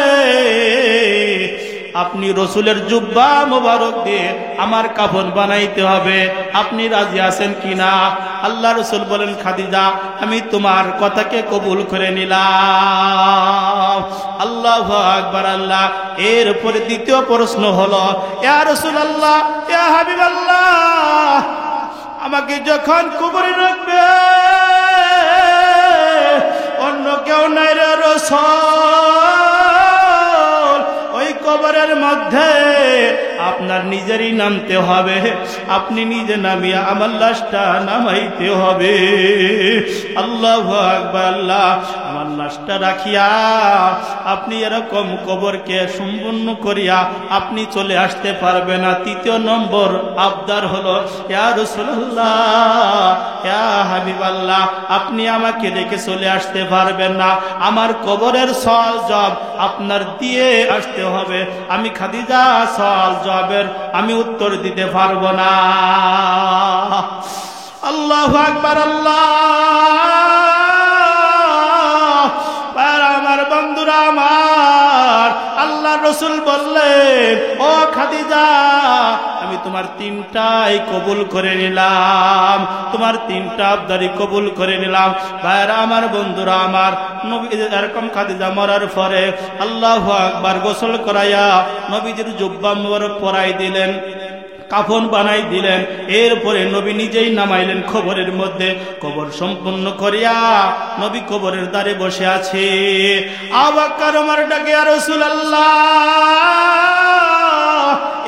আপনি রসুলের জুব্বা মোবারক দিয়ে আমার কাফন বানাইতে হবে। আপনি রাজি আছেন কিনা? আল্লাহ রসুল বলেন, খাদিজা, আমি তোমার কথাকে কবুল করে নিলাম। আল্লাহু আকবার। আল্লাহ এরপরে দ্বিতীয় প্রশ্ন হলো, ইয়া রাসূলুল্লাহ, ইয়া হাবিবাল্লাহ, আমাকে যখন কবরে রাখবে, অন্য কেউ নাই রে রাসূল, ওই কবরের মধ্যে আপনার নিজেরই নামতে হবে। আপনি নিজে নামিয়া আমার লাশটা নামাইতে হবে। আল্লাহু আকবার। আল্লাহ, আমার লাশটা রাখিয়া আপনি এরকম কবরকে সম্পূর্ণ করিয়া আপনি চলে আসতে পারবে না। 3 নম্বর আবদার হলো, ইয়া রাসূলুল্লাহ, ইয়া হাবিবাল্লাহ, আপনি আমাকে রেখে চলে আসতে পারবেন না। আমার কবরের সওয়াল জবাব আপনার দিয়ে আসতে হবে। আমি খাদিজা সওয়াল জবাবের আমি উত্তর দিতে পারবো না। আল্লাহু আকবার। আল্লাহ, আমার বন্ধুরা আমার, আল্লাহ রসুল বললেন, ও খাদিজা, আমি তোমার 3টাই কবুল করে নিলাম, তোমার 3টা আবদারি কবুল করে নিলাম। ভাইরা আমার, বন্ধুরা আমার, নবী এরকম খাদিজা মরার পরে আল্লাহু আকবার গোসল করাইয়া নবীজির জুব্বা মোবারক পরাই দিলেন, কাফন বানাই দিলেন। এরপরে নবী নিজেই নামাইলেন কবরের মধ্যে। কবর সম্পূর্ণ করিয়া নবী কবরের দ্বারে বসে আছে। আবু বকর ওমর ডাকে, ইয়া রাসূলুল্লাহ,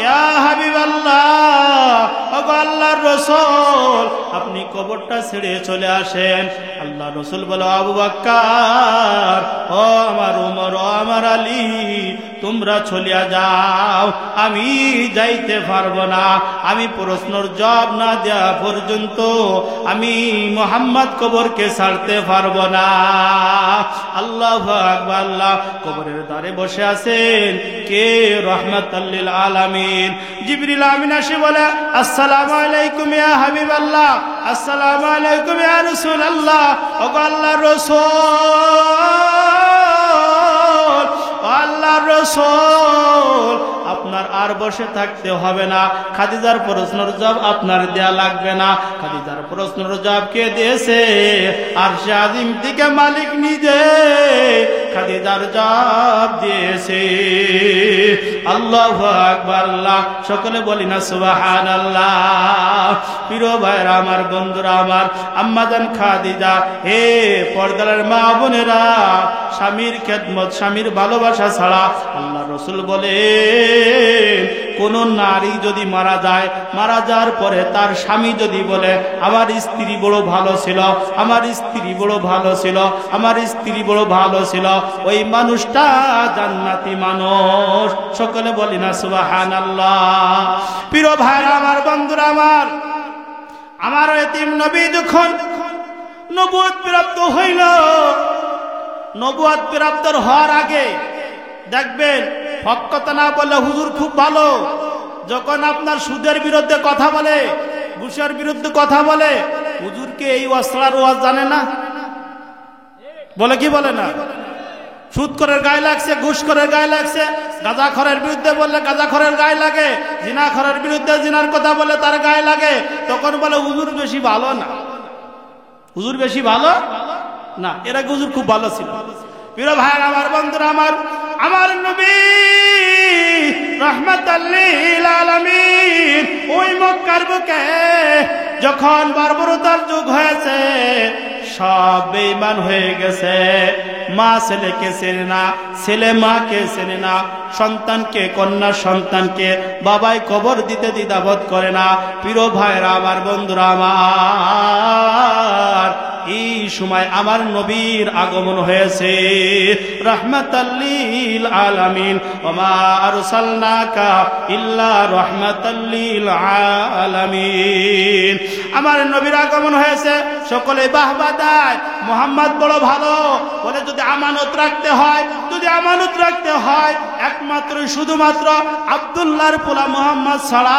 ইয়া হাবিবাল্লাহ, ওগো আল্লাহর রাসূল, আপনি কবরটা ছেড়ে চলে আসেন। আল্লাহ রাসূল বলে, আবু বকর, ও আমার ওমর, ও আমার আলী, তোমরা চলিয়া যাও, আমি যাইতে পারবো না। আমি প্রশ্নের জবাব না দেওয়া পর্যন্ত আমি মুহাম্মদ কবরকে ছাড়তে পারবো না। আল্লাহু আকবার। আল্লাহ কবরের দ্বারে বসে আছেন কে? রাহমাতাল লিল আলামিন। জিবরিল আমিন এসে বলে, আসসালামু আলাইকুম ইয়া হাবিবাল্লাহ, আসসালামু আলাইকুম ইয়া রাসূলুল্লাহ। ওগো আল্লাহর রাসূল, আল্লাহর রাসূল, আপনার আর বসে থাকতে হবে না। খাদিজার প্রশ্নের জবাব আপনার দেয়া লাগবে না। খাদিজার প্রশ্নের জবাব কে দিয়েছে? আরশে আজিম থেকে মালিক নিজে খাদিজার জবাব দিয়েছে। আল্লাহু আকবার। আল্লাহ সকলে বলি না সুবহানাল্লাহ। প্রিয় ভাইরা আমার, বন্ধুরা আমার, আম্মাজান খাদিজা, হে পর্দার মা বোনেরা, স্বামীর খেদমত, স্বামীর ভালোবাসা ছাড়া আল্লাহ রাসূল বলে কোন নারী যদি মারা যায়, মারা যাওয়ার পরে তার স্বামী যদি বলে আমার স্ত্রী বড় ভালো ছিল, আমার স্ত্রী বড় ভালো ছিল, আমার স্ত্রী বড় ভালো ছিল, ওই মানুষটা জান্নাতি মানুষ। সকলে বলি না সুবহানাল্লাহ। প্রিয় ভাইরা আমার, বন্ধুরা আমার, আমার এতিম নবী যখন নবুয়ত প্রাপ্ত হইল, নবুয়ত প্রাপ্ত হওয়ার আগে দেখবেন হক কথা না বলে হুজুর খুব ভালো। যখন আপনার সুদের বিরুদ্ধে কথা বলে, ঘুষের বিরুদ্ধে কথা বলে, হুজুরকে এই ওয়াসলার ওয়াজ জানে না? বলে কি বলে না? সুদ করে গায়ে লাগছে, ঘুষ করে গায়ে লাগছে, গাঁজাখরের বিরুদ্ধে বললে গাঁজাখরের গায়ে লাগে, জিনাখরের বিরুদ্ধে জিনার কথা বলে তার গায়ে লাগে। তখন বলে হুজুর বেশি ভালো না, হুজুর বেশি ভালো না, এরা হুজুর খুব ভালো ছিল। প্রিয় ভাই আমার, বন্ধুরা আমার, আমার নবী রাহমাতাল লিল আলামিন ওই মক্কার বুকে যখন বর্বরতার যুগ হয়েছে, সব বেঈমান হয়ে গেছে। মা ছেলেকে চেনে না, ছেলে মাকে চেনে না, সন্তানকে, কন্যা সন্তানকে বাবাই কবর দিতে দ্বিধাবোধ করে না। প্রিয় ভাইরা আমার, বন্ধুরা আমার, এই সময় আমার নবীর আগমন হয়েছে। রাহমাতাল লিল আলামিন, ওমা আরসালনাকা ইল্লা রাহমাতাল লিল আলামিন। আমার নবীর আগমন হয়েছে, সকলে বাহবা দেয়, মুহাম্মদ বড় ভালো বলে। যদি আমানত রাখতে হয়, যদি আমানত রাখতে হয়, একমাত্র শুধুমাত্র আব্দুল্লাহর পোলা মুহাম্মদ ছাড়া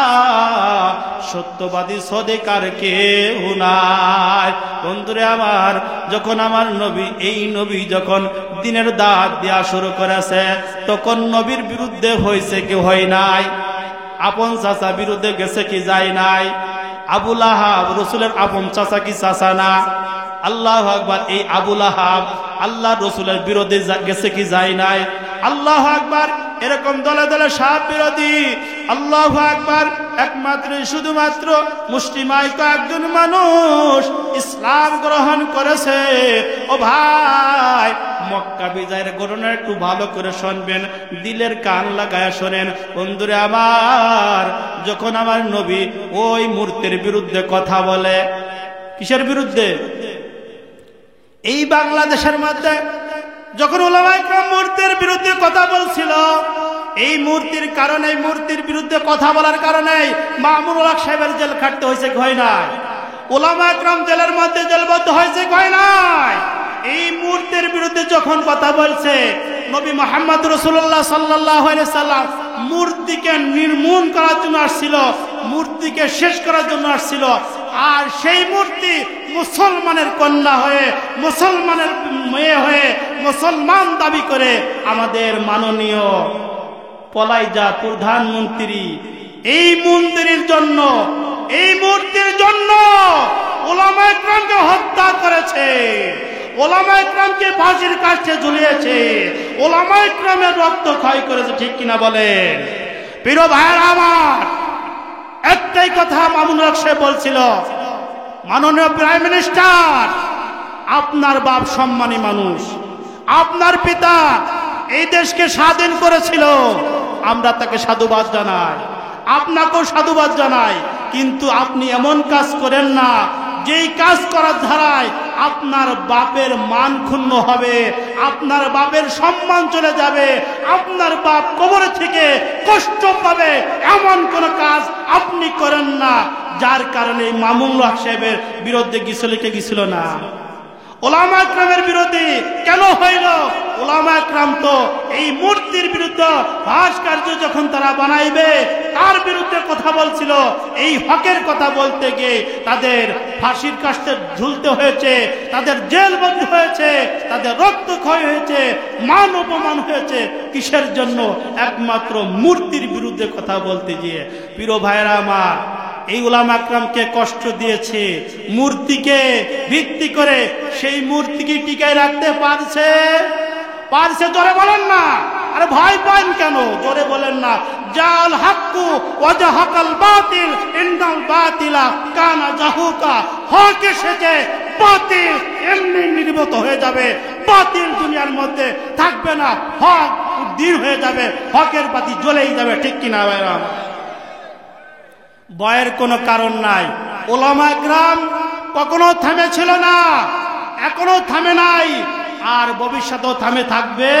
সত্যবাদী সদেকার কেউ নাই। বন্ধুরে আমার, যখন আমার নবী, এই নবী যখন দিনের দাওয়াত দেওয়া শুরু করেছে, তখন নবীর বিরুদ্ধে হয়েছে কি হয় নাই? আপন চাচা বিরুদ্ধে গেছে কি যায় নাই? আবু লাহাব রাসূলের আপন চাচা কি চাচা না? আল্লাহু আকবার। এই আবু লাহাব আল্লাহ রাসূলের বিরুদ্ধে গেছে কি যায় নাই? আল্লাহু আকবার। এরকম দলে দলে সব বিরোধী। আল্লাহু আকবার। একমাত্র শুধুমাত্র মুসলিমাই কয়েকজন মানুষ ইসলাম গ্রহণ করেছে। ও ভাই, মক্কা বিজয়ের ঘটনা একটু ভালো করে শুনবেন, দিলের কান লাগায় শোনেন। বন্ধুরে আমার, যখন আমার নবী ওই মূর্তির বিরুদ্ধে কথা বলে, কিসের বিরুদ্ধে? এই বাংলাদেশের মধ্যে যখন উলামায়ে কেরাম মূর্তির বিরুদ্ধে কথা বলছিল, এই মূর্তির কারণে, এই মূর্তির বিরুদ্ধে কথা বলার কারণে মামুনুল হক সাহেবের জেল খাটতে হয়েছে, হয় নাই? উলামায়ে কেরাম জেলের মধ্যে জেলবদ্ধ হয়েছে, হয় নাই? এই মূর্তির বিরুদ্ধে যখন কথা বলছে, নবী মুহাম্মদ রাসূলুল্লাহ সাল্লাল্লাহু আলাইহি সাল্লাম মূর্তিকে নির্মূল করার জন্য আসছিল, মূর্তিকে শেষ করার জন্য আসছিল। আর সেই মূর্তি মুসলমানের কন্যা হয়ে, মুসলমানের মেয়ে হয়ে, মুসলমান দাবি করে আমাদের মাননীয় পলাইজা প্রধানমন্ত্রী এই মন্দিরের জন্য, এই মূর্তির জন্য উলামায়ে কেরামকে হত্যা করেছে, উলামায়ে কেরামকে ফাঁসির কাছে ঝুলিয়েছে, উলামায়ে কেরামের রক্ত ক্ষয় করেছে। ঠিক কিনা বলেন? প্রিয় ভাইরা আমার, একটাই কথা মামুনুল হক সাহেব বলছিল, মাননীয় প্রাইম মিনিস্টার, আপনার বাপ সম্মানী মানুষ, আপনার পিতা এই দেশকে স্বাধীন করেছিল, আমরা তাকে সাধুবাদ জানাই, আপনাকেও সাধুবাদ জানাই। কিন্তু আপনি এমন কাজ করেন না যেই কাজ করার ধারায় আপনার বাপের মান ক্ষুণ্ণ হবে, আপনার বাপের সম্মান চলে যাবে, আপনার বাপ কবর থেকে কষ্ট পাবে, এমন কোন কাজ আপনি করেন না যার কারণে মামুনুল হক সাহেবের বিরুদ্ধে লিখে গেছিল না। উলামা ইকরামের বিরোধী কেন হইল? উলামা ইকরাম তো এই মূর্তির বিরুদ্ধে ভাস্কর্য যখন তারা বানাইবে তার বিরুদ্ধে কথা বলছিল। এই হকের কথা বলতে গিয়ে তাদের ফাঁসির কাস্তে ঝুলতে হয়েছে, তাদের জেলবন্দি হয়েছে, তাদের রক্তক্ষয় হয়েছে, মান অপমান হয়েছে। কিসের জন্য? একমাত্র মূর্তির বিরুদ্ধে কথা বলতে গিয়ে। প্রিয় ভাইরা আমার, এই উলামা ইকরামকে কষ্ট দিয়েছে, মূর্তিকে ভিত্তি করে সেই মূর্তিকে টিকায় রাখতে পারছে? জোরে বলেন না। আরে ভয় পান কেন? জোরে বলেন না। জাল হাক্কু ওয়া জাহাকাল বাতিল ইন্নাল বাতিলা কানা জাহুকা। হক এসেছে, বাতিল এমনি নির্মূত হয়ে যাবে, বাতিল দুনিয়ার মধ্যে থাকবে না, হক দৃঢ় হয়ে যাবে, হকের বাতি জ্বলেই যাবে। ঠিক কিনা ভাইরা? ভয়ের কোনো কারণ নাই। উলামা ইকরাম কখনো থেমেছিল না, এখনো থামে নাই, আর ভবিষ্যতেও থামে থাকবে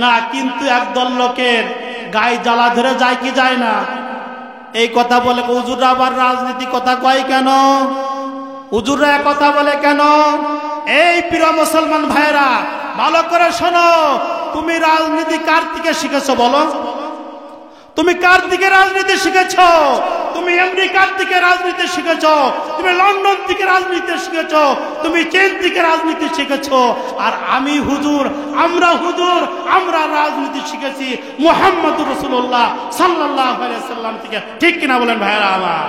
না। কিন্তু একদল লোকের গায়ে জ্বালা ধরে যায় কি যায় না? এই কথা বলে হুজুররা আবার রাজনীতি কথা কয় কেন? হুজুররা কথা বলে কেন? এই প্রিয় মুসলমান ভাইরা, ভালো করে শোনো। তুমি রাজনীতি কার থেকে শিখেছো বলো? তুমি কার দিকে রাজনীতি শিখেছ? তুমি আমেরিকার দিকে রাজনীতি শিখেছ, তুমি লন্ডন থেকে রাজনীতি শিখেছ, তুমি চীন থেকে রাজনীতি শিখেছ। আর আমি হুজুর, আমরা রাজনীতি শিখেছি মুহাম্মদুর রাসূলুল্লাহ সাল্লাল্লাহু আলাইহি সাল্লাম থেকে। ঠিক কিনা বলেন ভাইরা আমার?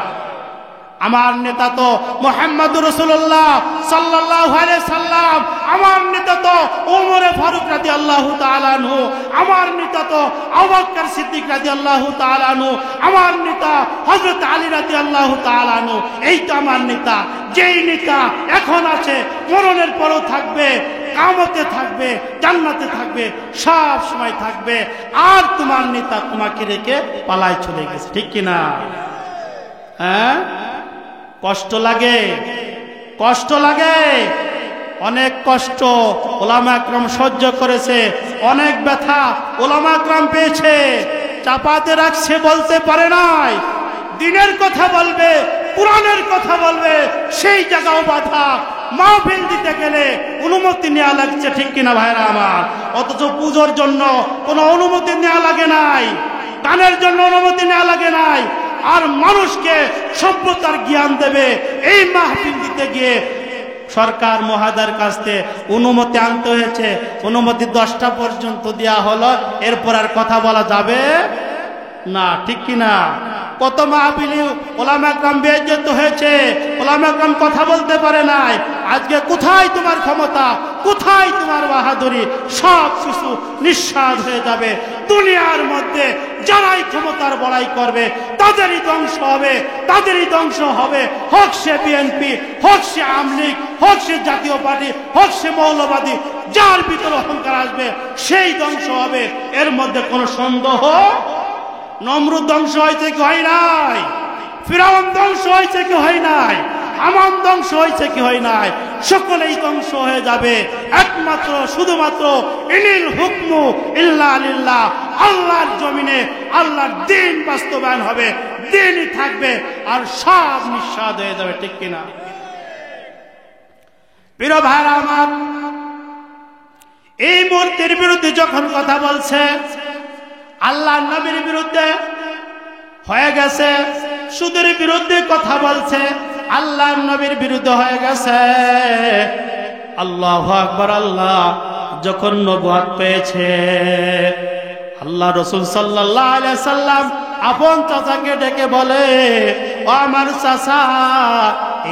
আমার নেতা তো মুহাম্মদুর রাসূলুল্লাহ সাল্লাল্লাহু আলাইহি সাল্লাম, আমার নেতা তো ওমর ফারুক রাদিয়াল্লাহু তাআলা আনহু, আমার নেতা তো আবু বকর সিদ্দিক রাদিয়াল্লাহু তাআলা আনহু, আমার নেতা হযরত আলী রাদিয়াল্লাহু তাআলা আনহু। এই তো আমার নেতা। যেই নেতা এখন আছে, মরণের পরও থাকবে, কিয়ামতে থাকবে, জান্নাতে থাকবে, সব সময় থাকবে। আর তোমার নেতা তোমাকে রেখে পালায় চলে গেছে। ঠিক কিনা? হ্যাঁ, কষ্ট লাগে, কষ্ট লাগে, অনেক কষ্ট উলামা ইকরাম সহ্য করেছে, অনেক ব্যথা উলামা ইকরাম পেয়েছে, চাপাতে রাখছে, বলতে পারে নাই। দিনের কথা বলবে, কুরআনের কথা বলবে, সেই জায়গাও বাধা। মাহফিল দিতে গেলে অনুমতি নেওয়া লাগছে। ঠিক কিনা ভাইরা আমার? অথচ পূজার জন্য কোনো অনুমতি নেওয়া লাগে নাই, গানের জন্য অনুমতি নেওয়া লাগে নাই। আর মানুষকে সভ্যতার জ্ঞান দেবে, এই মাহফিল দিতে গিয়ে সরকার মহাদার কাছ থেকে অনুমতি আনতে হয়েছে। অনুমতি 10টা পর্যন্ত দেওয়া হলো, এরপর আর কথা বলা যাবে না। ঠিক কিনা? কত মাহফিলে উলামা ইকরাম বেইজ্জত হয়েছে, উলামা ইকরাম কথা বলতে পারে নাই। আজকে কোথায় তোমার ক্ষমতা, কোথায় তোমার বাহাদুরি? সব কিছু নিঃস্বাদ হয়ে যাবে। দুনিয়ার মধ্যে যারাই ক্ষমতার বড়াই করবে তাদেরই ধ্বংস হবে, তাদেরই ধ্বংস হবে। হোক সে বিএনপি, হোক সে আওয়ামী লীগ, হোক সে জাতীয় পার্টি, হোক সে মৌলবাদী, যার ভিতরে অহংকার আসবে সেই ধ্বংস হবে। এর মধ্যে কোনো সন্দেহ? নমরুদ ধ্বংস হয়েছে কি হয় নাই? ফিরাউন ধ্বংস হয়েছে কি হয় নাই? হামান ধ্বংস হয়েছে কি হয় নাই? সকলেই ধ্বংস হয়ে যাবে। একমাত্র শুধুমাত্র ইনিল হুকমু ইল্লা লিল্লাহ, আল্লাহর জমিনে আল্লাহর দ্বীন বাস্তবায়ন হবে, দ্বীনই থাকবে, আর সব নিঃস্বাদ হয়ে যাবে। ঠিক কিনা? প্রিয় ভাইরা আমার, এই মূর্তির বিরুদ্ধে যখন কথা বলছে, আল্লাহ নবীর বিরুদ্ধে হয়ে গেছে, সুদের বিরুদ্ধে কথা বলছে, আল্লাহ নবীর বিরুদ্ধে হয়ে গেছে। আল্লাহু আকবার। আল্লাহ যখন নবুয়ত পেয়েছে, আল্লাহ রাসূল সাল্লাল্লাহু আলাইহি সাল্লাম আপন চাচাকে ডেকে বলে, ও আমার চাচা,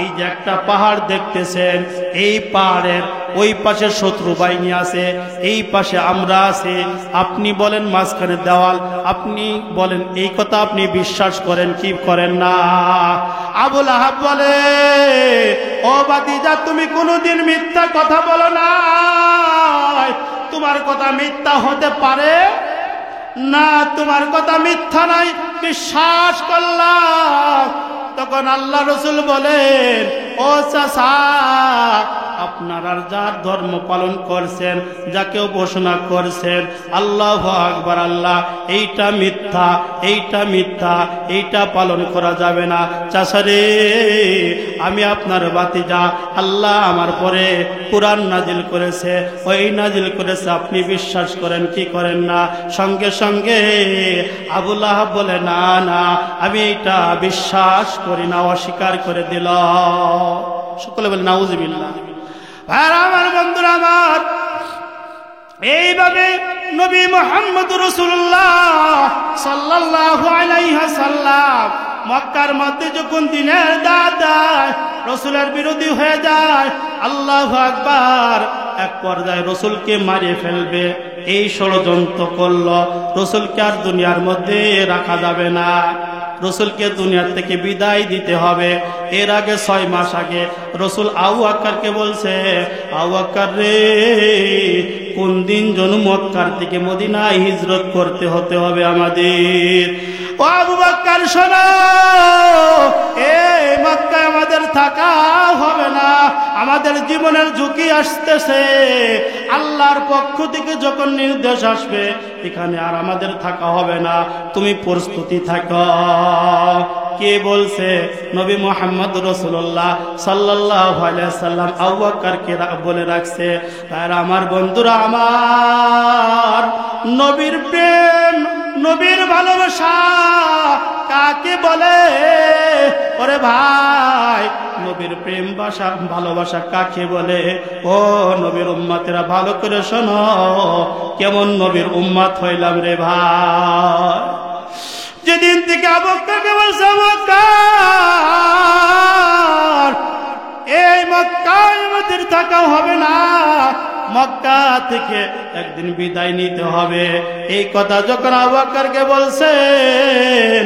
এই যে একটা পাহাড় দেখতেছেন, এই পাহাড়ের ওই পাশে শত্রু বাহিনী আছে, এই পাশে আমরা আছি। আপনি বলেন মাঝখানে দেওয়াল, আপনি বলেন এই কথা আপনি বিশ্বাস করেন কি করেন না? আবু লাহাব বলে, ও ভাতিজা, তুমি কোনোদিন মিথ্যা কথা বলো না, তোমার কথা মিথ্যা হতে পারে না, তোমার কথা মিথ্যা নাই, বিশ্বাস করলাম। তখন আল্লাহ রাসূল বলেন, ও চাচা, আপনারা যার ধর্ম পালন করছেন, যাকে উপাসনা করছেন, আল্লাহু আকবার, আল্লাহ এইটা মিথ্যা, এইটা মিথ্যা, এইটা পালন করা যাবে না। চাচারে, আমি আপনার বাতিজা, আল্লাহ আমার পরে কুরআন নাজিল করেছে, ওই নাজিল করেছে, আপনি বিশ্বাস করেন কি করেন না? সঙ্গে সঙ্গে আবু লাহাব বলে, না না, আমি এইটা বিশ্বাস করি না, অস্বীকার করে দিল। সকলে বলে নাউজুবিল্লাহ। আর আমার বন্ধুরা আমার, এইভাবে নবী মুহাম্মদ রাসূলুল্লাহ সাল্লাল্লাহু আলাইহি ওয়াসাল্লাম মক্কার মধ্যে যখন দিনের দাদায় রসুলের বিরোধী হয়ে যায়, আল্লাহু আকবার, এক পর্যায়ে রসুলকে মারিয়ে ফেলবে এই ষড়যন্ত্র করল। রসুলকে আর দুনিয়ার মধ্যে রাখা যাবে না, রসুলকে দুনিয়ার থেকে বিদায় দিতে হবে। এর আগে 6 মাস আগে রসুল আবু বকরকে বলছে, আবু বকর রে, কোন দিন যেন মক্কার থেকে মদিনায় হিজরত করতে হতে হবে আমাদের। ও আবু বকর শোনো, এই মক্কায় আমাদের থাকা হবে না, আমাদের জীবনের ঝুঁকি আসতেছে। আল্লাহর পক্ষ থেকে যখন নির্দেশ আসবে, এখানে আর আমাদের থাকা হবে না, তুমি প্রস্তুতি থাকো। কে বলছে? নবী মুহাম্মদ রাসূলুল্লাহ সাল্লাল্লাহু আলাইহি ওয়াসাল্লাম আবু বকরকে বলে রাখছে। আর আমার বন্ধুরা আমার, নবীর প্রেম, নবীর ভালোবাসা কাকে বলে? ওরে ভাই, নবীর প্রেম ভালোবাসা কাকে বলে? ও নবীর উম্মতেরা, ভালো করে শোনো, কেমন নবীর উম্মত হইলাম রে ভাই। যেদিন থেকে আবু বকরকে বলছে, আবু বকর, এই মক্কায় আমাদের থাকা হবে না, মক্কা থেকে একদিন বিদায় নিতে হবে। এই কথা যখন আবু বকরকে বলছেন,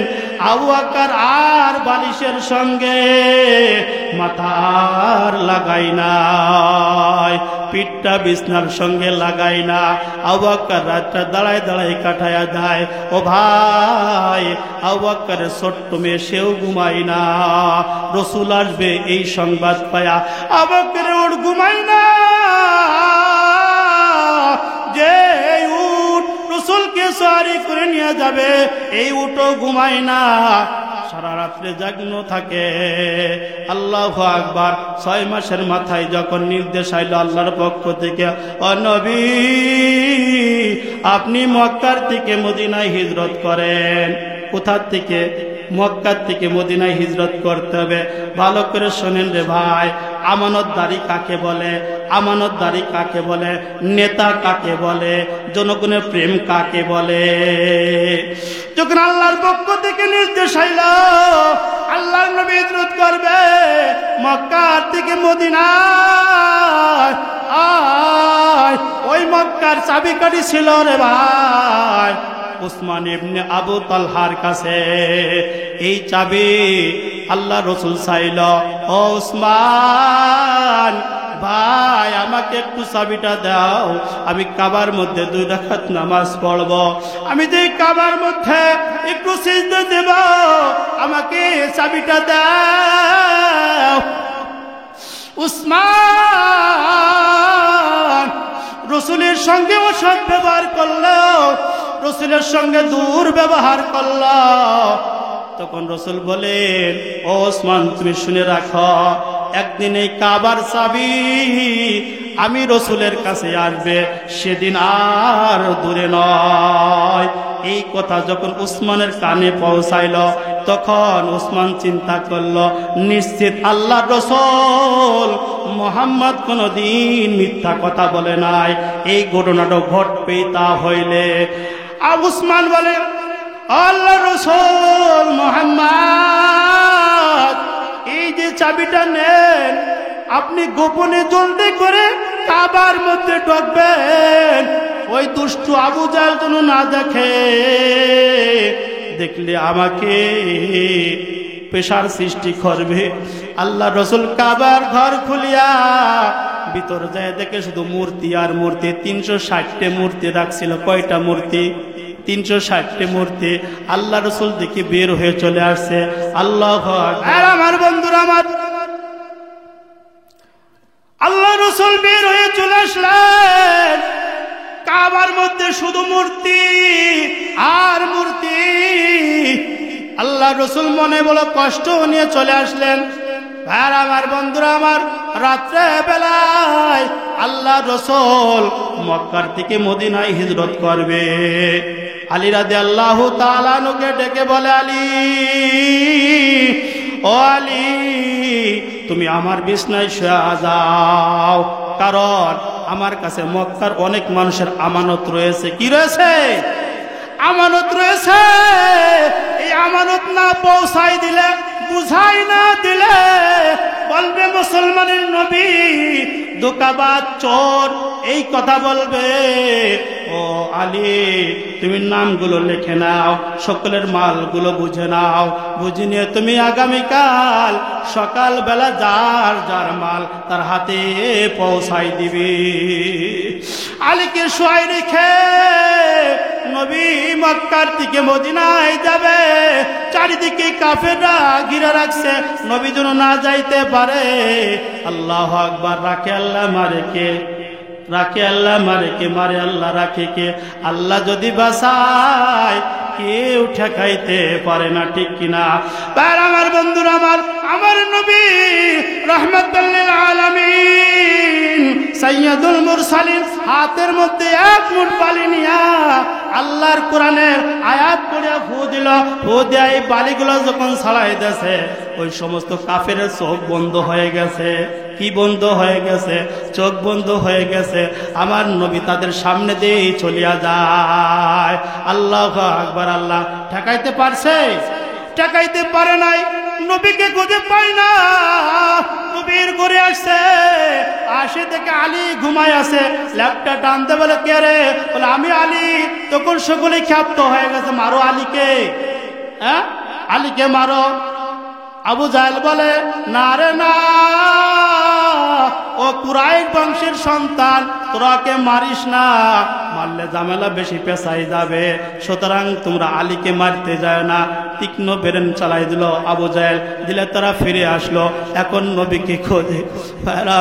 আবু বকর আর বালিশের সঙ্গে মাথার লাগাই নাই, পিঠটা বিছনার সঙ্গে লাগাই না। আবু বকর রাতটা দাঁড়ায় দাঁড়ায় কাটায়া যায়। ও ভাই, আবু বকরের ছোট্ট মেয়ে সেও ঘুমাই না, রসুল আসবে এই সংবাদ পায়া আবু বকর ওর ঘুমাই না, যে উট রসুলকে সওয়ারি করে নিয়ে যাবে, এই উটও ঘুমায় না, সারা রাত্রে জাগ্ন থাকে। আল্লাহু আকবার। 6 মাসের মাথায় যখন নির্দেশ আইল আল্লাহর পক্ষ থেকে, ও নবী, আপনি মক্কার থেকে মদিনায় হিজরত করেন। কোথা থেকে? মক্কার থেকে মদিনায় হিজরত করতে হবে। ভালো করে শোনেন রে ভাই, আমানতদারি কাকে বলে? আমানতদারি কাকে বলে? নেতা কাকে বলে? জনগণের প্রেম কাকে বলে? যখন আল্লাহর পক্ষ থেকে নির্দেশ আইল আল্লাহর নবী হিজরত করবে মক্কা থেকে মদিনায়, ওই মক্কার চাবিকাঠি ছিল রে ভাই উসমান ইবনে আবু তালহার কাছে। এই চাবি আল্লাহ রসুল চাইল, ও উসমান ভাই, আমাকে একটু চাবিটা দাও, আমি কাবার মধ্যে 2 রাকাত নামাজ পড়ব, আমি যে কাবার মধ্যে একটু সিজদা দেব, আমাকে চাবিটা দাও। উসমান রসুলের সঙ্গে অসৎ ব্যবহার করলো, রসুলের সঙ্গে দুর্ব্যবহার করল। তখন রসুল বলেন, ও ওসমান, তুমি শুনে রাখো, একদিন এই কাবার চাবি আমি রসুলের কাছে আসবে, সেদিন আর দূরে নয়। এই কথা যখন উসমানের কানে পৌঁছাইল, তখন উসমান চিন্তা করল, নিশ্চিত আল্লাহ রসুল মুহাম্মদ কোনদিন মিথ্যা কথা বলে নাই, এই ঘটনাটা ঘটবে তা হইলে। আর উসমান বলে, আল্লাহ রসুল মুহাম্মদ, এই যে চাবিটা নেন, আপনি গোপনে জলদি করে কাবার মধ্যে ঢুকবেন, ওই দুষ্টু আবু জাহেল যেন না দেখে, দেখলে আমাকে পেশার সৃষ্টি করবে। আল্লাহ রসুল কাবার ঘর খুলিয়া ভিতর যায়, দেখে শুধু মূর্তি আর মূর্তি। 360টা মূর্তি রাখছিল। কয়টা মূর্তি? 360টা মূর্তি। আল্লাহ রসুল দেখে বের হয়ে চলে আসছে। আল্লাহু আকবার। আমার বন্ধুরা, আমার আল্লাহ রসুল বের হয়ে চলে আসলেন, কাবার মধ্যে শুধু মূর্তি আর মূর্তি। আল্লাহ রসুল মনে বড় কষ্ট নিয়ে চলে আসলেন। আর আমার বন্ধুরা আমার, রাত্রে বেলায় আল্লাহ রসুল মক্কার থেকে মদিনায় হিজরত করবে। আলী রাদিয়াল্লাহু তাআলা আনহুকে ডেকে বলে, আলী, ও আলী, তুমি আমার বিছনায় শুয়ে যাও, কারণ আমার কাছে মক্কার অনেক মানুষের আমানত রয়েছে। কি রয়েছে? আমানত রয়েছে। এই আমানত না পৌঁছাই দিলে, বুঝাই না দিলে বলবে মুসলমানের নবী ধোঁকাবাজ, চোর, এই কথা বলবে। ও আলী, তুমি নামগুলো লিখে নাও, সকলের মালগুলো বুঝে নাও, বুঝে নিয়ে তুমি আগামীকাল সকালবেলা যার যার মাল তার হাতে পৌঁছাই দিবি। আলীকে শোয়াই রেখে নবী মক্কার থেকে মদিনায় যাবে। চারিদিকে কাফেররা ঘিরে রাখছে, নবী যেন না যাইতে পারে। আল্লাহু আকবার। রাখে আল্লাহ, মারে কে? রাখে আল্লাহ, মারে কে? মারে আল্লাহ, রাখে কে? আল্লাহ যদি বাঁচায় কেউ ঠেকাইতে পারে না, ঠিক কিনা? আর আমার বন্ধুরা আমার নবী রাহমাতুল লিল আলামিন সাইয়্যিদুল মুরসালিন হাতের মধ্যে এক মুঠ বালি নিয়া আল্লাহর কোরআনের আয়াত পড়ে ফু দিল। ফু দিয়ে এই বালিগুলো যখন ছাড়াই দিয়েছে, ওই সমস্ত কাফেরের চোখ বন্ধ হয়ে গেছে। কি বন্ধ হয়ে গেছে? চোখ বন্ধ হয়ে গেছে। আমার নবী তাদের সামনে দিয়েই চলিয়া যায়। আল্লাহু আকবার। আল্লাহ ঠেকাইতে পারছে? ঠেকাইতে পারে নাই। নবীকে খুঁজে পাই না। নবীর ঘরে আসছে, আসে থেকে আলী ঘুমায় আছে। ল্যাপটা টানতে বলে, কে রে? বলে, আমি আলী। তখন সকলেই ক্ষাপ্ত হয়ে গেছে, মারো আলীকে, হ্যাঁ, আলীকে মারো। আবু জাহেল বলে, না রে না, ও কুরাইশ বংশের সন্তান, তোরাকে মারিস না, মারলে ঝামেলা বেশি পেছাই যাবে, সুতরাং তোমরা আলীকে মারতে যায় না। তীক্ষ্ণ বেরেন চালাই দিল আবু জাহেল, দিলে তারা ফিরে আসলো। এখন নবীকে খোঁজে।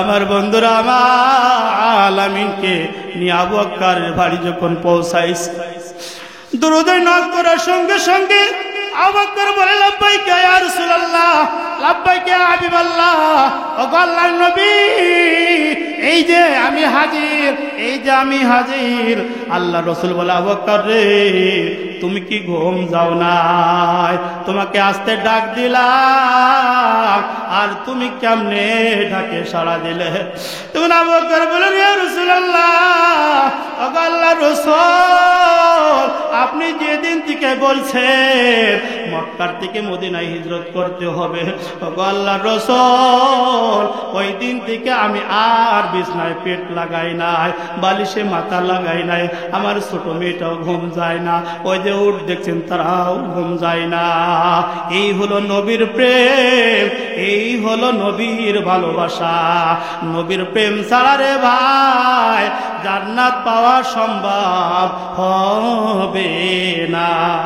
আমার বন্ধুরা আমার আলামিনকে নিয়ে আবু বকরের বাড়ি যখন পৌঁছাইস, দুরূদে নক করার সঙ্গে সঙ্গে আবু বকর বলে, লাব্বাইকা ইয়া রাসূলুল্লাহ, লাব্বাইকা ইয়া হাবিবাল্লাহ, ও আল্লাহর নবী, এই যে আমি হাজির, এই যে আমি হাজির। আল্লাহ রসুল বলে, আবু বকর রে, তুমি কি ঘুম যাও নাই? তোমাকে আসতে ডাক দিলাম, আর তুমি কেমনে ডাকে সাড়া দিলে? তুমি আবু বকর বলে, ইয়া রাসূলুল্লাহ, ও আল্লাহর রাসূল, আপনি যেদিন থেকে বলছেন মক্কার থেকে মদিনায় হিজরত করতে হবে, ও আল্লাহর রাসূল, ওই দিন থেকে আমি আর বিছনায় পেট লাগাই নাই, বালিশে মাথা লাগাই নাই। আমার ছোট মেয়েটাও ঘুম যায় না, ওই যে উঠ দেখছেন তারাও ঘুম যায় না। এই হলো নবীর প্রেম, এই হলো নবীর ভালোবাসা। নবীর প্রেম ছাড়া রে ভাই জান্নাত পাওয়া সম্ভব হবে না।